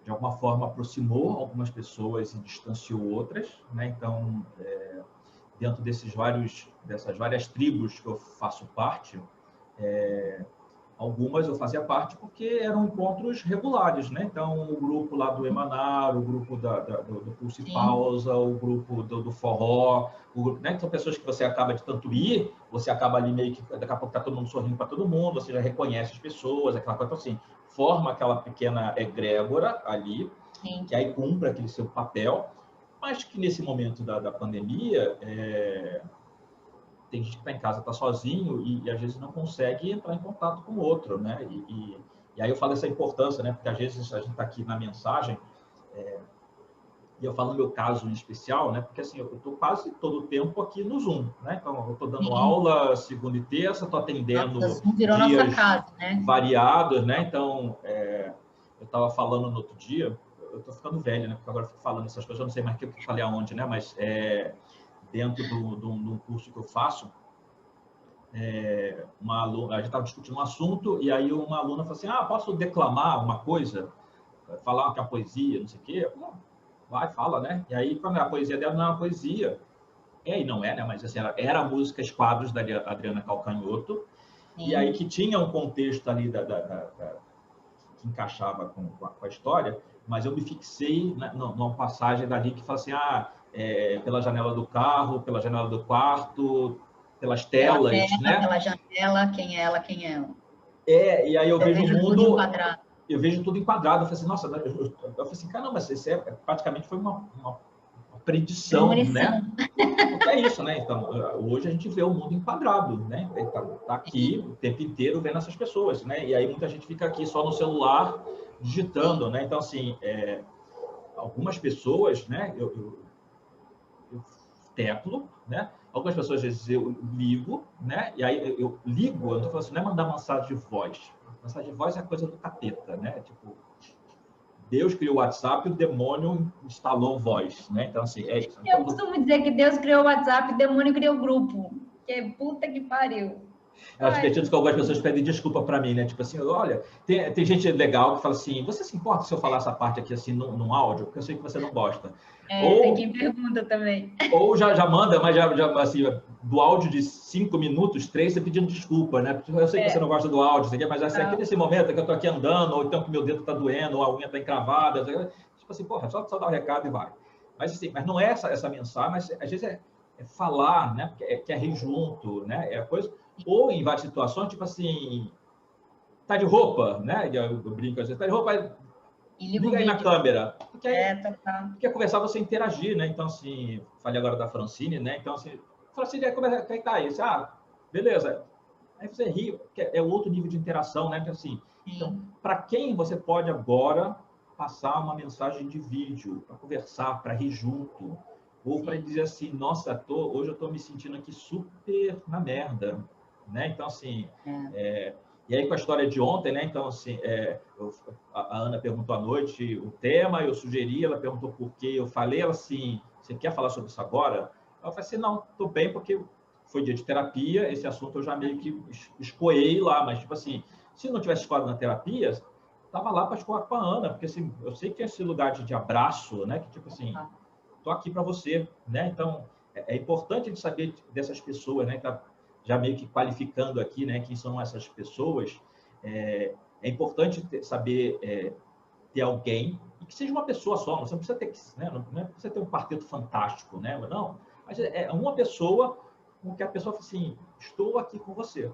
de alguma forma, aproximou algumas pessoas e distanciou outras, né? Então, dentro dessas várias tribos que eu faço parte, algumas eu fazia parte porque eram encontros regulares, né? Então, o grupo lá do Emanar, o grupo do Pulse Pausa, o grupo do Forró, né? São pessoas que você acaba de tanto ir, você acaba ali meio que, daqui a pouco tá todo mundo sorrindo para todo mundo, você já reconhece as pessoas, aquela coisa assim, forma aquela pequena egrégora ali, que aí cumpre aquele seu papel, mas que nesse momento da pandemia, tem gente que está em casa, está sozinho e às vezes não consegue entrar em contato com o outro, né? E aí eu falo essa importância, né? Porque às vezes a gente está aqui na mensagem, e eu falo no meu caso em especial, né? Porque assim, eu estou quase todo o tempo aqui no Zoom, né? Então, eu estou dando aula segunda e terça, estou atendendo dias casa, né? variados, né? Então, eu estava falando no outro dia, eu estou ficando velho, né? Porque agora eu fico falando essas coisas, eu não sei mais o que eu falei aonde, né? Mas dentro de um curso que eu faço, uma aluna, a gente estava discutindo um assunto, e aí uma aluna falou assim, posso declamar uma coisa? Falar que a poesia, não sei o quê? Vai, fala, né? E aí, quando a poesia dela não é uma poesia, e não é, né? Mas assim, era músicas, quadros da Adriana Calcanhoto, e aí que tinha um contexto ali que encaixava com a história, mas eu me fixei numa passagem dali que fala assim, pela janela do carro, pela janela do quarto, pelas telas, né? Pela janela, quem é ela, quem é ela. E aí eu vejo o mundo... Tudo enquadrado. Eu vejo tudo enquadrado. Eu falei assim, nossa, eu falei assim, caramba, isso praticamente foi uma predição, né? Porque é isso, né? Então, hoje a gente vê o mundo enquadrado, né? Tá aqui o tempo inteiro vendo essas pessoas, né? E aí muita gente fica aqui só no celular digitando, né? Então, assim, algumas pessoas, né? Eu teclo, né? Algumas pessoas, às vezes, eu ligo, né? E aí eu ligo, eu não tô falando assim, não é mandar mensagem de voz. Mensagem de voz é coisa do capeta, né? Tipo, Deus criou o WhatsApp e o demônio instalou voz, né? Então, assim, é isso. Eu costumo dizer que Deus criou o WhatsApp e o demônio criou o grupo. Que puta que pariu. Eu acho divertido que algumas pessoas pedem desculpa para mim, né? Tipo assim, olha, tem gente legal que fala assim, você se importa se eu falar essa parte aqui assim num áudio? Porque eu sei que você não gosta. Tem quem pergunta também. Ou já manda, mas já assim, do áudio de 5 minutos, 3, você pedindo desculpa, né? Eu sei que você não gosta do áudio, mas assim, aqui nesse momento que eu tô aqui andando, ou então que meu dedo tá doendo, ou a unha tá encravada, tipo assim, porra, só dar o recado e vai. Mas assim, mas não é essa mensagem, mas às vezes é falar, né? Que é rir junto, né? É coisa. Ou em várias situações, tipo assim, tá de roupa, né? Eu brinco às vezes, tá de roupa, liga aí na câmera. Porque porque conversar, você interagir, né? Então, assim, falei agora da Francine, né? Então, assim, Francine, como é que tá aí? Beleza. Aí você ri, é outro nível de interação, né? Assim, então, para quem você pode agora passar uma mensagem de vídeo, para conversar, para rir junto, ou para dizer assim, nossa, hoje eu tô me sentindo aqui super na merda, né? Então, assim, e aí com a história de ontem, né? Então, assim, a Ana perguntou à noite o tema, eu sugeri, ela perguntou por quê, eu falei, ela assim, você quer falar sobre isso agora? Eu falei assim, não, tô bem, porque foi dia de terapia, esse assunto eu já meio que escoei lá, mas, tipo assim, se não tivesse escoado na terapia, tava lá para escoar com a Ana, porque, assim, eu sei que é esse lugar de abraço, né? Que, tipo assim, tô aqui para você, né? Então, é importante a gente saber dessas pessoas, né? Tá já meio que qualificando aqui, né? Quem são essas pessoas. É importante saber ter alguém, e que seja uma pessoa só, não precisa ter, né? Não precisa ter um quarteto fantástico, né? Não, mas é uma pessoa com que a pessoa fala assim, estou aqui com você,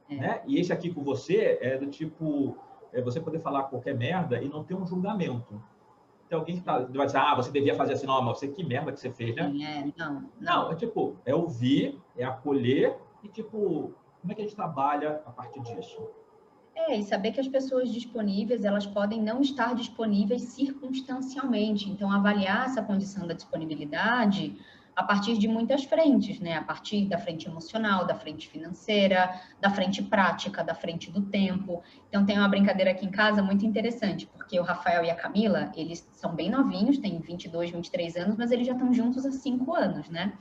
né? E esse aqui com você é do tipo, você poder falar qualquer merda e não ter um julgamento. Tem alguém que vai dizer, você devia fazer assim, não, mas você, que merda que você fez, né? Não, é tipo, é ouvir, é acolher e tipo, como é que a gente trabalha a partir disso? E saber que as pessoas disponíveis, elas podem não estar disponíveis circunstancialmente. Então, avaliar essa condição da disponibilidade a partir de muitas frentes, né? A partir da frente emocional, da frente financeira, da frente prática, da frente do tempo. Então, tem uma brincadeira aqui em casa muito interessante, porque o Rafael e a Camila, eles são bem novinhos, têm 22, 23 anos, mas eles já estão juntos há 5 anos, né?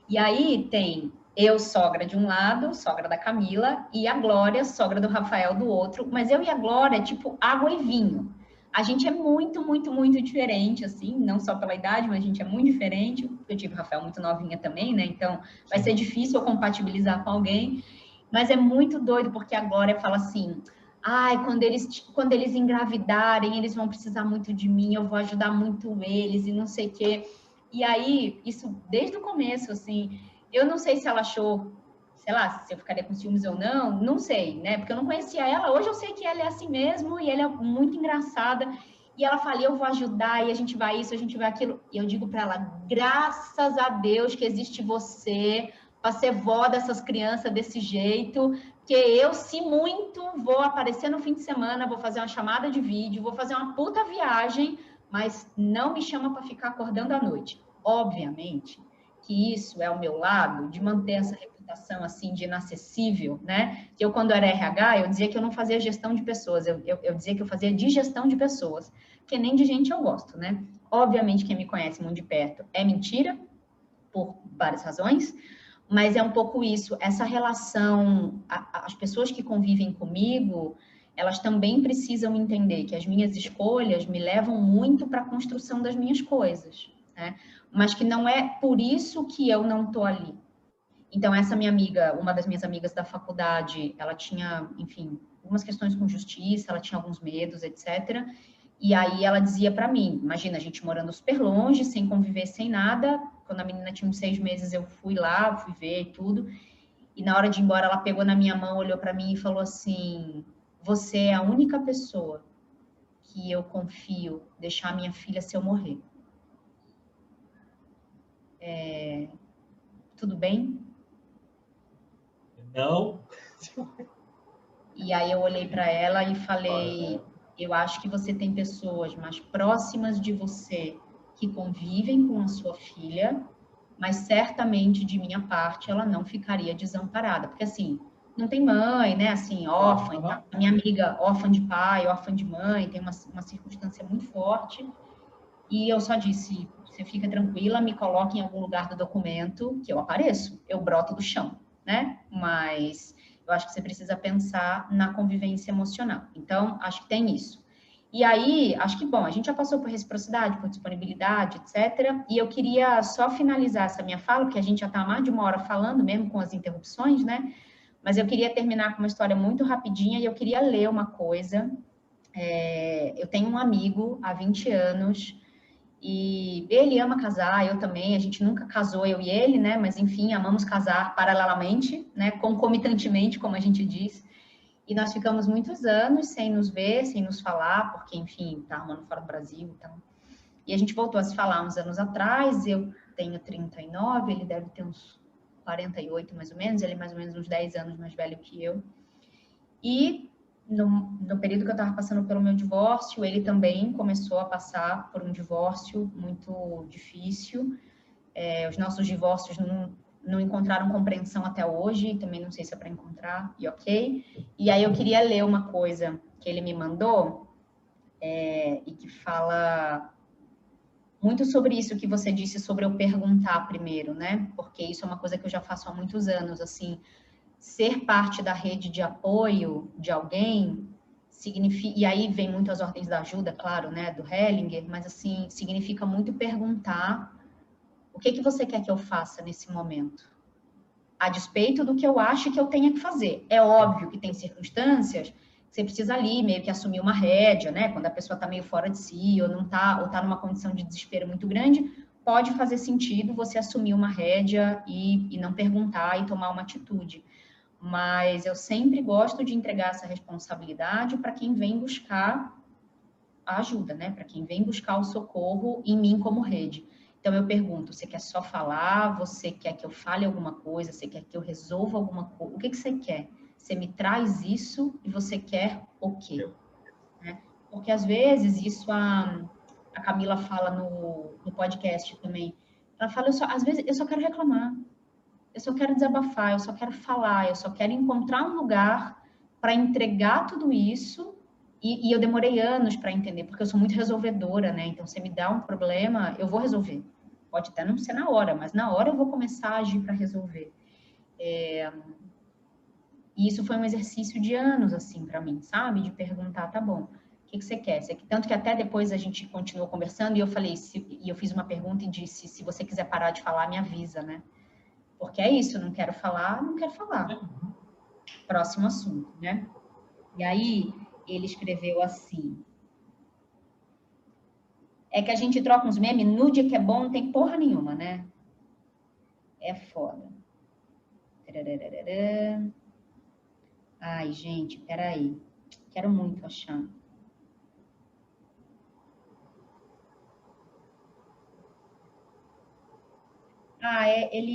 E aí tem eu, sogra de um lado, sogra da Camila, e a Glória, sogra do Rafael do outro, mas eu e a Glória, tipo, água e vinho. A gente é muito, muito, muito diferente, assim, não só pela idade, mas a gente é muito diferente. Eu tive o Rafael muito novinha também, né? Então, vai ser difícil eu compatibilizar com alguém. Mas é muito doido, porque a Glória fala assim, quando eles engravidarem, eles vão precisar muito de mim, eu vou ajudar muito eles, e não sei o quê. E aí, isso desde o começo, assim, eu não sei se ela achou, sei lá, se eu ficaria com ciúmes ou não sei, né? Porque eu não conhecia ela. Hoje eu sei que ela é assim mesmo e ela é muito engraçada. E ela fala, eu vou ajudar, e a gente vai isso, a gente vai aquilo. E eu digo para ela, graças a Deus que existe você para ser vó dessas crianças desse jeito, que eu, se muito, vou aparecer no fim de semana, vou fazer uma chamada de vídeo, vou fazer uma puta viagem, mas não me chama para ficar acordando à noite. Obviamente que isso é o meu lado de manter essa reputação assim de inacessível, né? Que eu, quando era RH, eu dizia que eu não fazia gestão de pessoas, eu dizia que eu fazia digestão de pessoas, que nem de gente eu gosto, né? Obviamente, quem me conhece muito de perto é mentira, por várias razões, Mas é um pouco isso, essa relação, as pessoas que convivem comigo, elas também precisam entender que as minhas escolhas me levam muito para a construção das minhas coisas, né? Mas que não é por isso que eu não estou ali. Então, essa minha amiga, uma das minhas amigas da faculdade, ela tinha, enfim, algumas questões com justiça, ela tinha alguns medos, etc. E aí ela dizia para mim, imagina, a gente morando super longe, sem conviver, sem nada. Quando a menina tinha uns 6 meses, eu fui lá, fui ver e tudo. E na hora de ir embora, ela pegou na minha mão, olhou para mim e falou assim: você é a única pessoa que eu confio deixar minha filha se eu morrer. Tudo bem? Não. E aí eu olhei para ela e falei: eu acho que você tem pessoas mais próximas de você que convivem com a sua filha, mas certamente de minha parte ela não ficaria desamparada, porque assim, não tem mãe, né, assim, órfã, a minha amiga órfã de pai, órfã de mãe, tem uma circunstância muito forte, e eu só disse: você fica tranquila, me coloque em algum lugar do documento que eu apareço, eu broto do chão, né, mas eu acho que você precisa pensar na convivência emocional. Então, acho que tem isso. E aí, acho que, bom, a gente já passou por reciprocidade, por disponibilidade, etc. E eu queria só finalizar essa minha fala, porque a gente já está há mais de 1 hora falando, mesmo com as interrupções, né? Mas eu queria terminar com uma história muito rapidinha e eu queria ler uma coisa. Eu tenho um amigo há 20 anos e ele ama casar, eu também, a gente nunca casou, eu e ele, né? Mas, enfim, amamos casar paralelamente, né? Concomitantemente, como a gente diz. E nós ficamos muitos anos sem nos ver, sem nos falar, porque, enfim, tá arrumando fora do Brasil, então. E a gente voltou a se falar uns anos atrás, eu tenho 39, ele deve ter uns 48, mais ou menos, ele é mais ou menos uns 10 anos mais velho que eu. E no período que eu estava passando pelo meu divórcio, ele também começou a passar por um divórcio muito difícil. Os nossos divórcios não encontraram compreensão até hoje, também não sei se é para encontrar, e ok. E aí eu queria ler uma coisa que ele me mandou, e que fala muito sobre isso que você disse, sobre eu perguntar primeiro, né? Porque isso é uma coisa que eu já faço há muitos anos, assim, ser parte da rede de apoio de alguém significa, e aí vem muito as ordens da ajuda, claro, né, do Hellinger, mas assim, significa muito perguntar o que você quer que eu faça nesse momento? A despeito do que eu acho que eu tenha que fazer. É óbvio que tem circunstâncias que você precisa ali meio que assumir uma rédea, né? Quando a pessoa está meio fora de si ou não tá, ou está numa condição de desespero muito grande, pode fazer sentido você assumir uma rédea e não perguntar e tomar uma atitude. Mas eu sempre gosto de entregar essa responsabilidade para quem vem buscar a ajuda, né? Para quem vem buscar o socorro em mim como rede. Então eu pergunto: você quer só falar? Você quer que eu fale alguma coisa? Você quer que eu resolva alguma coisa? O que você quer? Você me traz isso e você quer o quê? Né? Porque às vezes isso a Camila fala no podcast também. Ela fala: às vezes eu só quero reclamar, eu só quero desabafar, eu só quero falar, eu só quero encontrar um lugar para entregar tudo isso. E eu demorei anos para entender, porque eu sou muito resolvedora, né? Então, você me dá um problema, eu vou resolver. Pode até não ser na hora, mas na hora eu vou começar a agir para resolver. E isso foi um exercício de anos, assim, para mim, sabe? De perguntar: tá bom, o que você quer? Tanto que até depois a gente continuou conversando e eu falei, e eu fiz uma pergunta e disse: se você quiser parar de falar, me avisa, né? Porque é isso, não quero falar, não quero falar. Próximo assunto, né? E aí ele escreveu assim: é que a gente troca uns memes, nude que é bom, não tem porra nenhuma, né? É foda. Ai, gente, peraí. Quero muito achar.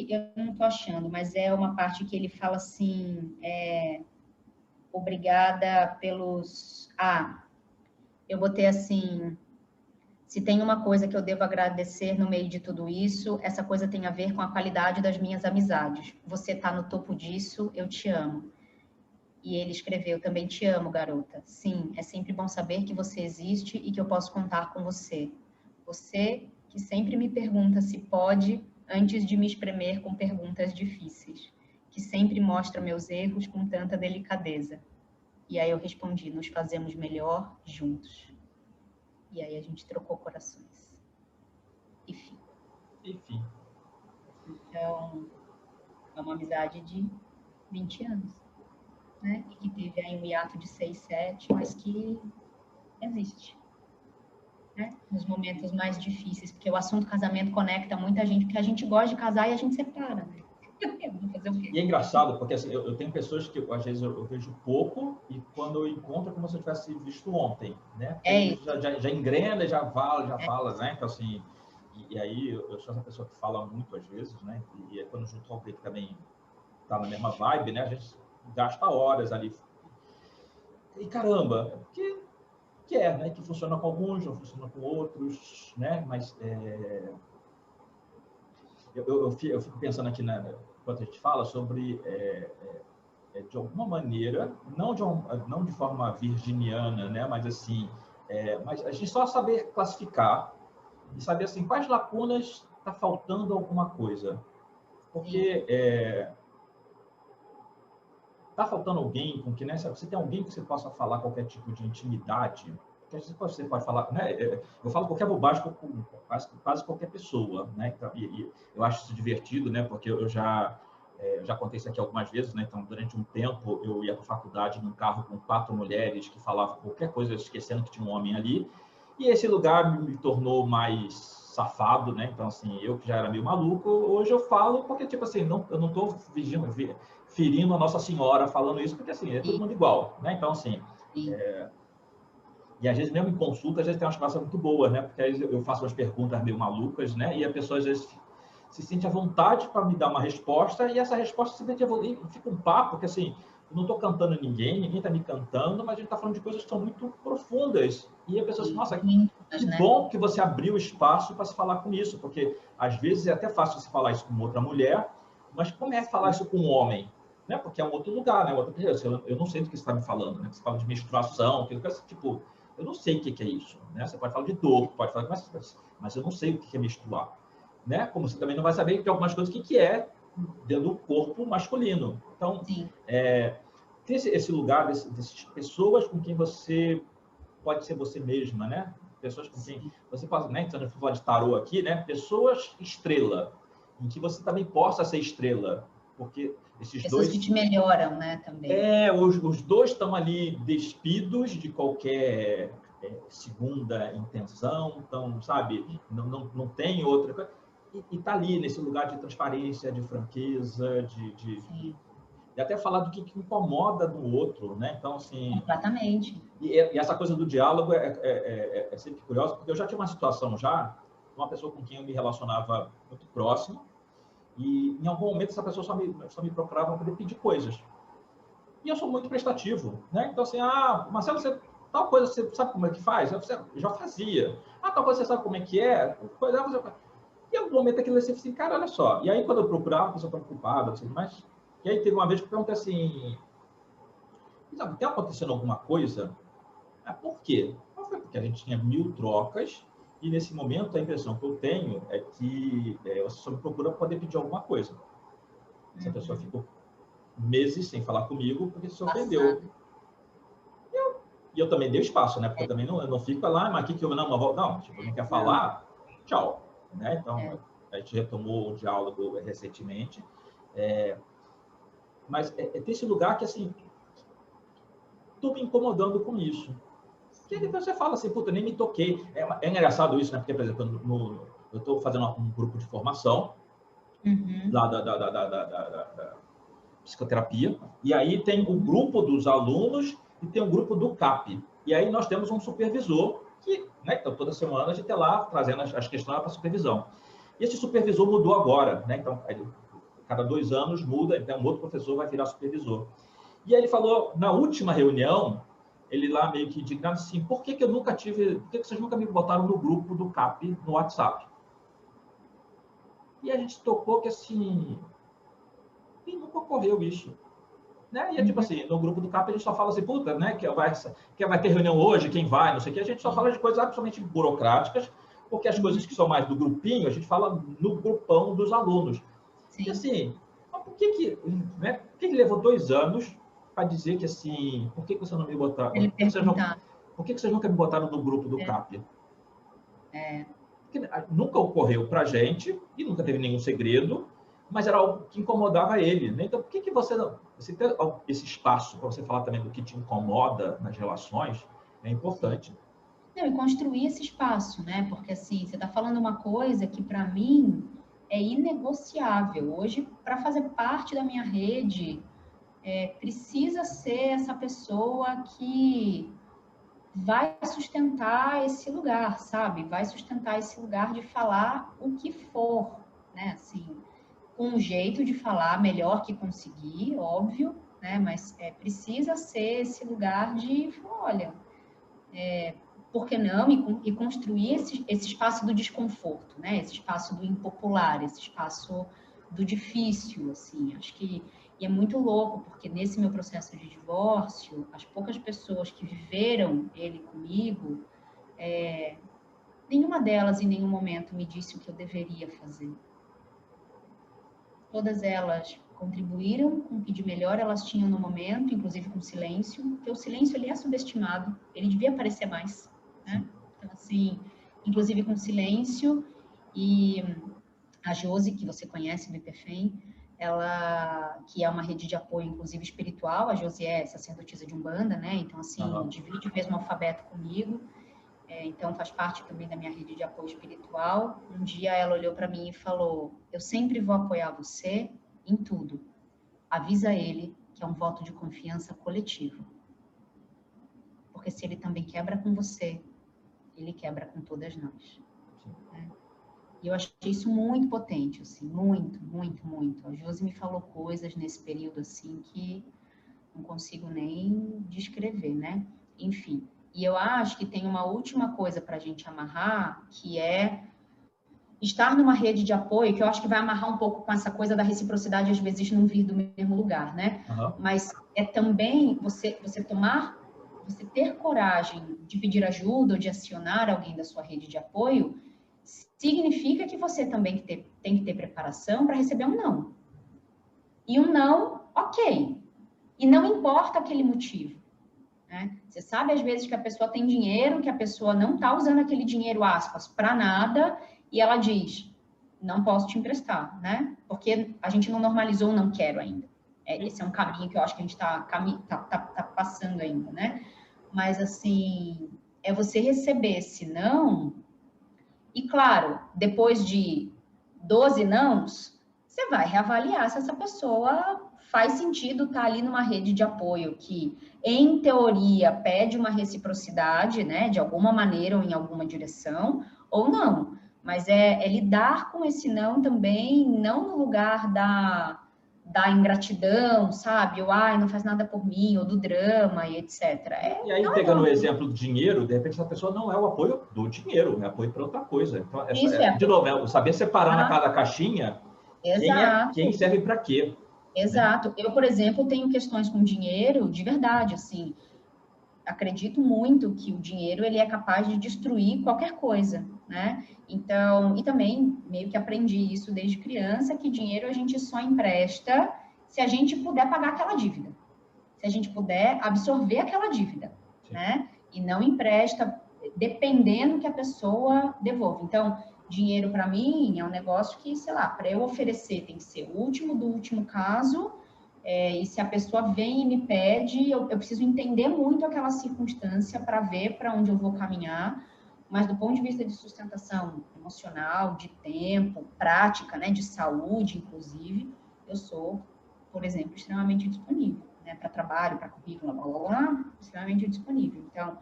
Eu não tô achando, mas é uma parte que ele fala assim, obrigada pelos... eu botei assim: se tem uma coisa que eu devo agradecer no meio de tudo isso, essa coisa tem a ver com a qualidade das minhas amizades. Você tá no topo disso, eu te amo. E ele escreveu: também te amo, garota. Sim, é sempre bom saber que você existe e que eu posso contar com você. Você que sempre me pergunta se pode, antes de me espremer com perguntas difíceis, que sempre mostra meus erros com tanta delicadeza. E aí eu respondi, nos fazemos melhor juntos. E aí a gente trocou corações. Enfim. Então, é uma amizade de 20 anos, né? E que teve aí um hiato de 6, 7, mas que existe. Né? Nos momentos mais difíceis, porque o assunto casamento conecta muita gente, porque a gente gosta de casar e a gente separa, né? Fazer o quê? E é engraçado, porque assim, eu tenho pessoas que às vezes eu vejo pouco e quando eu encontro é como se eu tivesse visto ontem, né? Já engrena, já fala, né? Então, assim, e aí eu sou essa pessoa que fala muito às vezes, né? E quando junto alguém que também tá na mesma vibe, né? A gente gasta horas ali. E caramba, que é, né? Que funciona com alguns, não funciona com outros, né? Mas eu fico pensando aqui, né, enquanto a gente fala, sobre, de alguma maneira, não de forma virginiana, né? Mas assim, mas a gente só saber classificar e saber assim, quais lacunas está faltando alguma coisa. Porque está faltando alguém com que, né, você tem alguém que você possa falar qualquer tipo de intimidade, que você pode falar, né? Eu falo qualquer bobagem com quase qualquer pessoa, né? Então, e eu acho isso divertido, né? Porque eu já contei isso aqui algumas vezes, né? Então, durante um tempo, eu ia para a faculdade num carro com 4 mulheres que falavam qualquer coisa, esquecendo que tinha um homem ali. E esse lugar me tornou mais safado, né? Então, assim, eu que já era meio maluco, hoje eu falo porque, tipo assim, eu não estou ferindo a Nossa Senhora falando isso, porque, assim, é todo mundo igual, né? Então, assim... E às vezes, mesmo em consulta, às vezes tem umas conversas muito boas, né? Porque aí eu faço umas perguntas meio malucas, né? E a pessoa, às vezes, se sente à vontade para me dar uma resposta e essa resposta simplesmente fica um papo, porque, assim, eu não estou cantando ninguém está me cantando, mas a gente está falando de coisas que são muito profundas. E a pessoa assim, nossa, que bom que você abriu espaço para se falar com isso, porque, às vezes, é até fácil se falar isso com outra mulher, mas como é falar isso com um homem? Né? Porque é um outro lugar, né? Outra pessoa. Eu não sei do que você está me falando, né? Você fala de menstruação, tipo... Eu não sei o que é isso, né? Você pode falar de dor, pode falar, mas eu não sei o que é menstruar, né? Como você também não vai saber que tem algumas coisas que é dentro do corpo masculino. Então, ter esse lugar dessas pessoas com quem você pode ser você mesma, né? Pessoas com quem você pode, né? Então, eu falar de tarô aqui, né? Pessoas estrela, em que você também possa ser estrela, porque esses pessoas que te melhoram, né, também. Os dois estão ali despidos de qualquer segunda intenção, então, sabe, não tem outra coisa. E está ali nesse lugar de transparência, de franqueza, de até falar do que incomoda do outro, né? Então, assim... Completamente. E essa coisa do diálogo é sempre curiosa, porque eu já tive uma situação uma pessoa com quem eu me relacionava muito próximo, e em algum momento essa pessoa só me procurava para poder pedir coisas. E eu sou muito prestativo, né? Então, assim, Marcelo, tal coisa você sabe como é que faz? Eu já fazia. Tal coisa você sabe como é que é? E em algum momento aquilo assim, cara, olha só. E aí, quando eu procurava, a pessoa preocupada, assim, mas... E aí teve uma vez que eu perguntei assim, sabe, tem acontecendo alguma coisa? Por quê? Foi porque a gente tinha 1000 trocas e, nesse momento, a impressão que eu tenho é que você só me procura para poder pedir alguma coisa. Essa pessoa ficou meses sem falar comigo porque se ofendeu. E eu também dei espaço, né? Porque eu também não fico lá, mas que eu não, tipo, não quer falar, tchau. Né? Então, a gente retomou o diálogo recentemente. Mas ter esse lugar que, assim, estou me incomodando com isso. Que aí depois você fala assim, puta, nem me toquei. É engraçado isso, né? Porque, por exemplo, eu estou fazendo um grupo de formação lá da psicoterapia, e aí tem o grupo dos alunos e tem o grupo do CAP. E aí nós temos um supervisor que, né, então toda semana a gente é lá trazendo as questões para supervisão. E esse supervisor mudou agora, né? Então, cada 2 anos muda, então um outro professor vai virar supervisor. E aí ele falou, na última reunião, ele lá meio que indignado assim, por que vocês nunca me botaram no grupo do CAP no WhatsApp? E a gente tocou que assim, e nunca ocorreu isso. Né? E é tipo assim, no grupo do CAP a gente só fala assim, puta, né, que vai ter reunião hoje, quem vai, não sei o que, a gente só fala de coisas absolutamente burocráticas, Porque as coisas que são mais do grupinho, a gente fala no grupão dos alunos. Sim. E assim, mas por que né, por que levou 2 anos para dizer que assim, por que você não me botaram? Por que vocês nunca me botaram no grupo do CAP? Porque nunca ocorreu para a gente e nunca teve nenhum segredo, mas era algo que incomodava ele, né? Então, por que você tem esse espaço para você falar também do que te incomoda nas relações? É importante. Não, e construir esse espaço, né? Porque assim, você está falando uma coisa que para mim é inegociável. Hoje, para fazer parte da minha rede, precisa ser essa pessoa que vai sustentar esse lugar, sabe? Vai sustentar esse lugar de falar o que for, né? Assim, com um jeito de falar melhor que conseguir, óbvio, né? Mas precisa ser esse lugar de, olha, por que não? E construir esse espaço do desconforto, né? Esse espaço do impopular, esse espaço do difícil, assim. Acho que e é muito louco, porque nesse meu processo de divórcio, as poucas pessoas que viveram ele comigo, nenhuma delas em nenhum momento me disse o que eu deveria fazer. Todas elas contribuíram com o que de melhor elas tinham no momento, inclusive com silêncio, porque o silêncio ele é subestimado, ele devia aparecer mais, né? Então, assim, inclusive com silêncio, e a Josi, que você conhece do IPFEM, ela, que é uma rede de apoio, inclusive espiritual, a Josi é sacerdotisa de Umbanda, né? Então, assim, divide o mesmo alfabeto comigo, então faz parte também da minha rede de apoio espiritual. Um dia ela olhou para mim e falou: eu sempre vou apoiar você em tudo. Avisa ele que é um voto de confiança coletivo. Porque se ele também quebra com você, ele quebra com todas nós. Né? E eu achei isso muito potente, assim, muito, muito, muito. A Josi me falou coisas nesse período, assim, que não consigo nem descrever, né? Enfim. E eu acho que tem uma última coisa para a gente amarrar, que é estar numa rede de apoio, que eu acho que vai amarrar um pouco com essa coisa da reciprocidade, às vezes não vir do mesmo lugar, né? Mas é também você ter coragem de pedir ajuda ou de acionar alguém da sua rede de apoio, significa que você também tem que ter preparação para receber um não. E um não, ok. E não importa aquele motivo. Né? Você sabe, às vezes, que a pessoa tem dinheiro, que a pessoa não está usando aquele dinheiro, aspas, para nada, e ela diz, não posso te emprestar, né? Porque a gente não normalizou o não quero ainda. Esse é um caminho que eu acho que a gente está passando ainda, né? Mas, assim, é você receber esse não, e, claro, depois de 12 nãos, você vai reavaliar se essa pessoa faz sentido estar ali numa rede de apoio que, em teoria, pede uma reciprocidade, né, de alguma maneira ou em alguma direção, ou não. Mas é lidar com esse não também, não no lugar da ingratidão, sabe? Ou, não faz nada por mim, ou do drama e etc. E aí, pegando o exemplo do dinheiro, de repente, essa pessoa não é o apoio do dinheiro, é apoio para outra coisa. Então, de novo, saber separar na cada caixinha quem serve para quê. Exato. Né? Eu, por exemplo, tenho questões com dinheiro de verdade, assim. Acredito muito que o dinheiro ele é capaz de destruir qualquer coisa, né? Então, e também meio que aprendi isso desde criança, que dinheiro a gente só empresta se a gente puder pagar aquela dívida, se a gente puder absorver aquela dívida, né? E não empresta dependendo que a pessoa devolva. Então, dinheiro para mim é um negócio que, sei lá, para eu oferecer tem que ser o último do último caso. E se a pessoa vem e me pede, eu preciso entender muito aquela circunstância para ver para onde eu vou caminhar, mas do ponto de vista de sustentação emocional, de tempo, prática, né, de saúde, inclusive, eu sou, por exemplo, extremamente disponível, né, para trabalho, para currículo, blá, blá, blá, extremamente disponível. Então,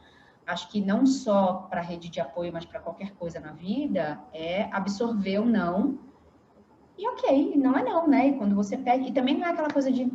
acho que não só para rede de apoio, mas para qualquer coisa na vida, é absorver o não. E ok, não é não, né? E quando você pede... E também não é aquela coisa de...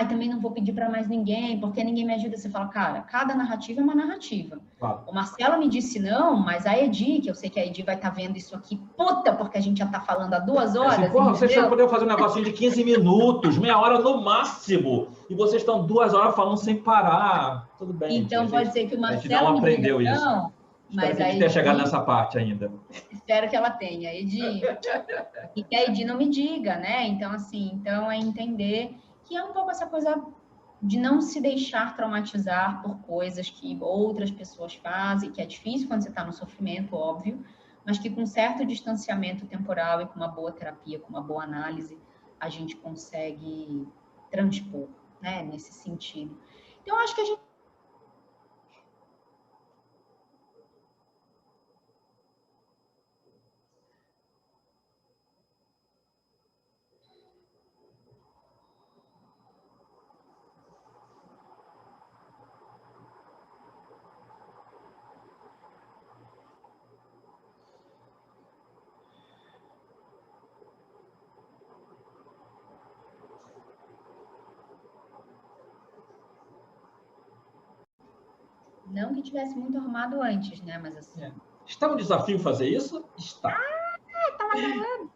também não vou pedir para mais ninguém, porque ninguém me ajuda. Você fala, cara, cada narrativa é uma narrativa. Claro. O Marcelo me disse não, mas a Edi, que eu sei que a Edi vai estar vendo isso aqui, puta, porque a gente já está falando há 2 horas. Assim, porra, vocês já poderiam fazer um negocinho de 15 minutos, meia hora no máximo, e vocês estão 2 horas falando sem parar. Tudo bem. Então pode ser que o Marcelo não aprendeu isso. Mas que a gente tenha chegado nessa parte ainda. Espero que ela tenha. E que a Edi não me diga, né? Então, assim, então é entender que é um pouco essa coisa de não se deixar traumatizar por coisas que outras pessoas fazem, que é difícil quando você está no sofrimento, óbvio, mas que com certo distanciamento temporal e com uma boa terapia, com uma boa análise, a gente consegue transpor, né? Nesse sentido. Então, acho que a gente não que tivesse muito arrumado antes, né? Mas assim. Está um desafio fazer isso? Está. Estava gravando.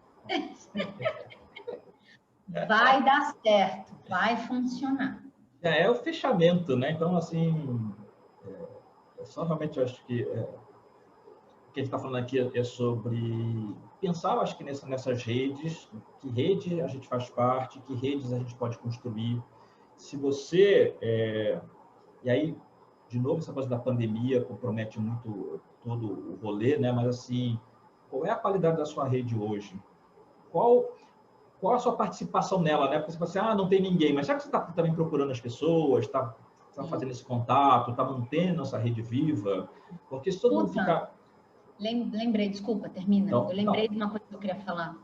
Vai dar certo, vai funcionar. É o fechamento, né? Então, assim, só realmente eu acho que o que a gente está falando aqui é sobre pensar, eu acho que nessas redes, que rede a gente faz parte, que redes a gente pode construir. Se você... e aí, de novo, essa coisa da pandemia compromete muito todo o rolê, né? Mas, assim, qual é a qualidade da sua rede hoje? Qual a sua participação nela, né? Porque você fala assim, não tem ninguém, mas será que você está também procurando as pessoas, está fazendo esse contato, está mantendo essa rede viva? Porque se todo mundo ficar... Lembrei, desculpa, termina. Então, eu lembrei de uma coisa que eu queria falar,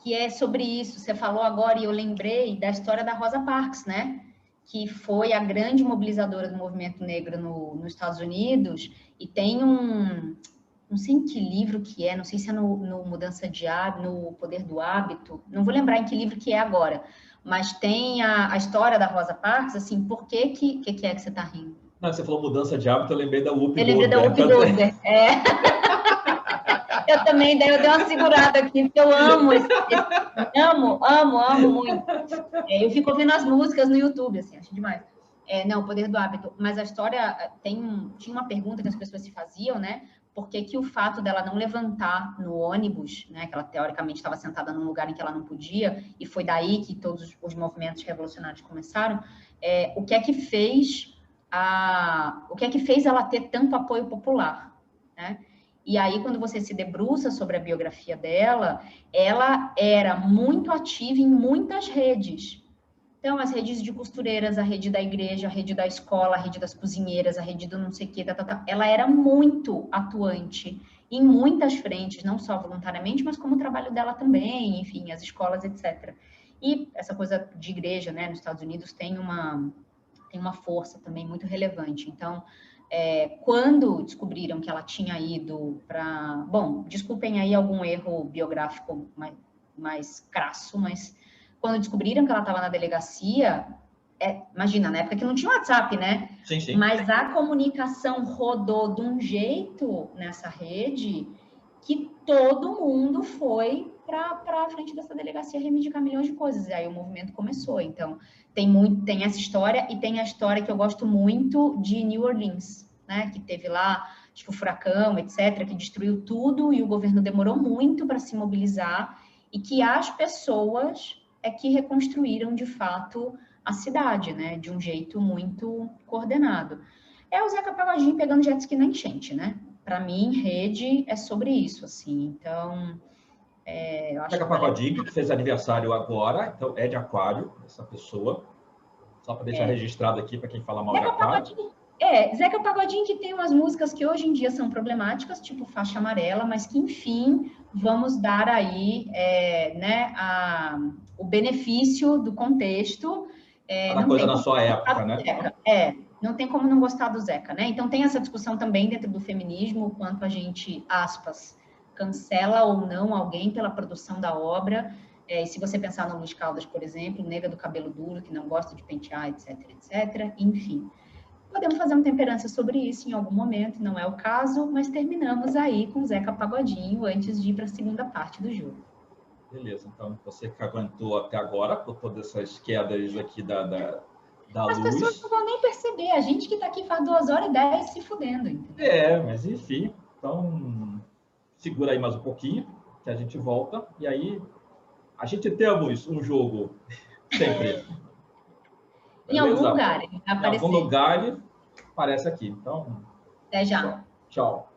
que é sobre isso. Você falou agora e eu lembrei da história da Rosa Parks, né? Que foi a grande mobilizadora do movimento negro nos Estados Unidos, e tem não sei em que livro que é, não sei se é no Mudança de Hábito, no Poder do Hábito, não vou lembrar em que livro que é agora, mas tem a história da Rosa Parks, assim, por que é que você está rindo? Não, você falou mudança de hábito, eu lembrei da Whoopi Goldberg. Eu lembrei da Whoopi Goldberg, Eu também, daí eu dei uma segurada aqui, porque eu amo amo muito. Eu fico ouvindo as músicas no YouTube, assim, acho demais. Não, o Poder do Hábito. Mas a história tinha uma pergunta que as pessoas se faziam, né? Por que o fato dela não levantar no ônibus, né? Que ela teoricamente estava sentada num lugar em que ela não podia, e foi daí que todos os movimentos revolucionários começaram. O que é que fez ela ter tanto apoio popular, né? E aí, quando você se debruça sobre a biografia dela, ela era muito ativa em muitas redes. Então, as redes de costureiras, a rede da igreja, a rede da escola, a rede das cozinheiras, a rede do não sei o quê, ela era muito atuante em muitas frentes, não só voluntariamente, mas como o trabalho dela também, enfim, as escolas, etc. E essa coisa de igreja, né, nos Estados Unidos tem uma força também muito relevante. Então, quando descobriram que ela tinha ido para... Bom, desculpem aí algum erro biográfico mais crasso, mas quando descobriram que ela estava na delegacia, imagina, na época que não tinha WhatsApp, né? Sim, sim. Mas a comunicação rodou de um jeito nessa rede que todo mundo foi para a frente dessa delegacia reivindicar milhões de coisas. E aí o movimento começou. Então, tem essa história, e tem a história que eu gosto muito de New Orleans, né? Que teve lá, acho que o furacão, etc., que destruiu tudo, e o governo demorou muito para se mobilizar, e que as pessoas que reconstruíram, de fato, a cidade, né? De um jeito muito coordenado. É o Zeca Pagodinho pegando jet ski na enchente, né? Para mim, rede é sobre isso, assim. Então, eu acho Zeca Pagodinho, que fez aniversário agora, então é de Aquário, essa pessoa. Só para deixar registrado aqui para quem fala mal de Aquário. Zeca Pagodinho, que tem umas músicas que hoje em dia são problemáticas, tipo Faixa Amarela, mas que, enfim, vamos dar aí né, o benefício do contexto. Cada coisa na sua época, né? Não tem como não gostar do Zeca, né? Então tem essa discussão também dentro do feminismo, quanto a gente, aspas, cancela ou não alguém pela produção da obra. E se você pensar no Luiz Caldas, por exemplo, nega do cabelo duro, que não gosta de pentear, etc, etc, enfim. Podemos fazer uma temperança sobre isso em algum momento, não é o caso, mas terminamos aí com Zeca Pagodinho antes de ir para a segunda parte do jogo. Beleza, então você que aguentou até agora, por todas essas quedas aqui da As pessoas não vão nem perceber, a gente que está aqui faz 2h10 se fudendo. Entendeu? Mas enfim, Então, segura aí mais um pouquinho, que a gente volta. E aí, a gente temos um jogo sempre. Em algum Beleza? lugar ele vai Em algum aparecer. lugar, ele aparece aqui. Então, Até já. tchau.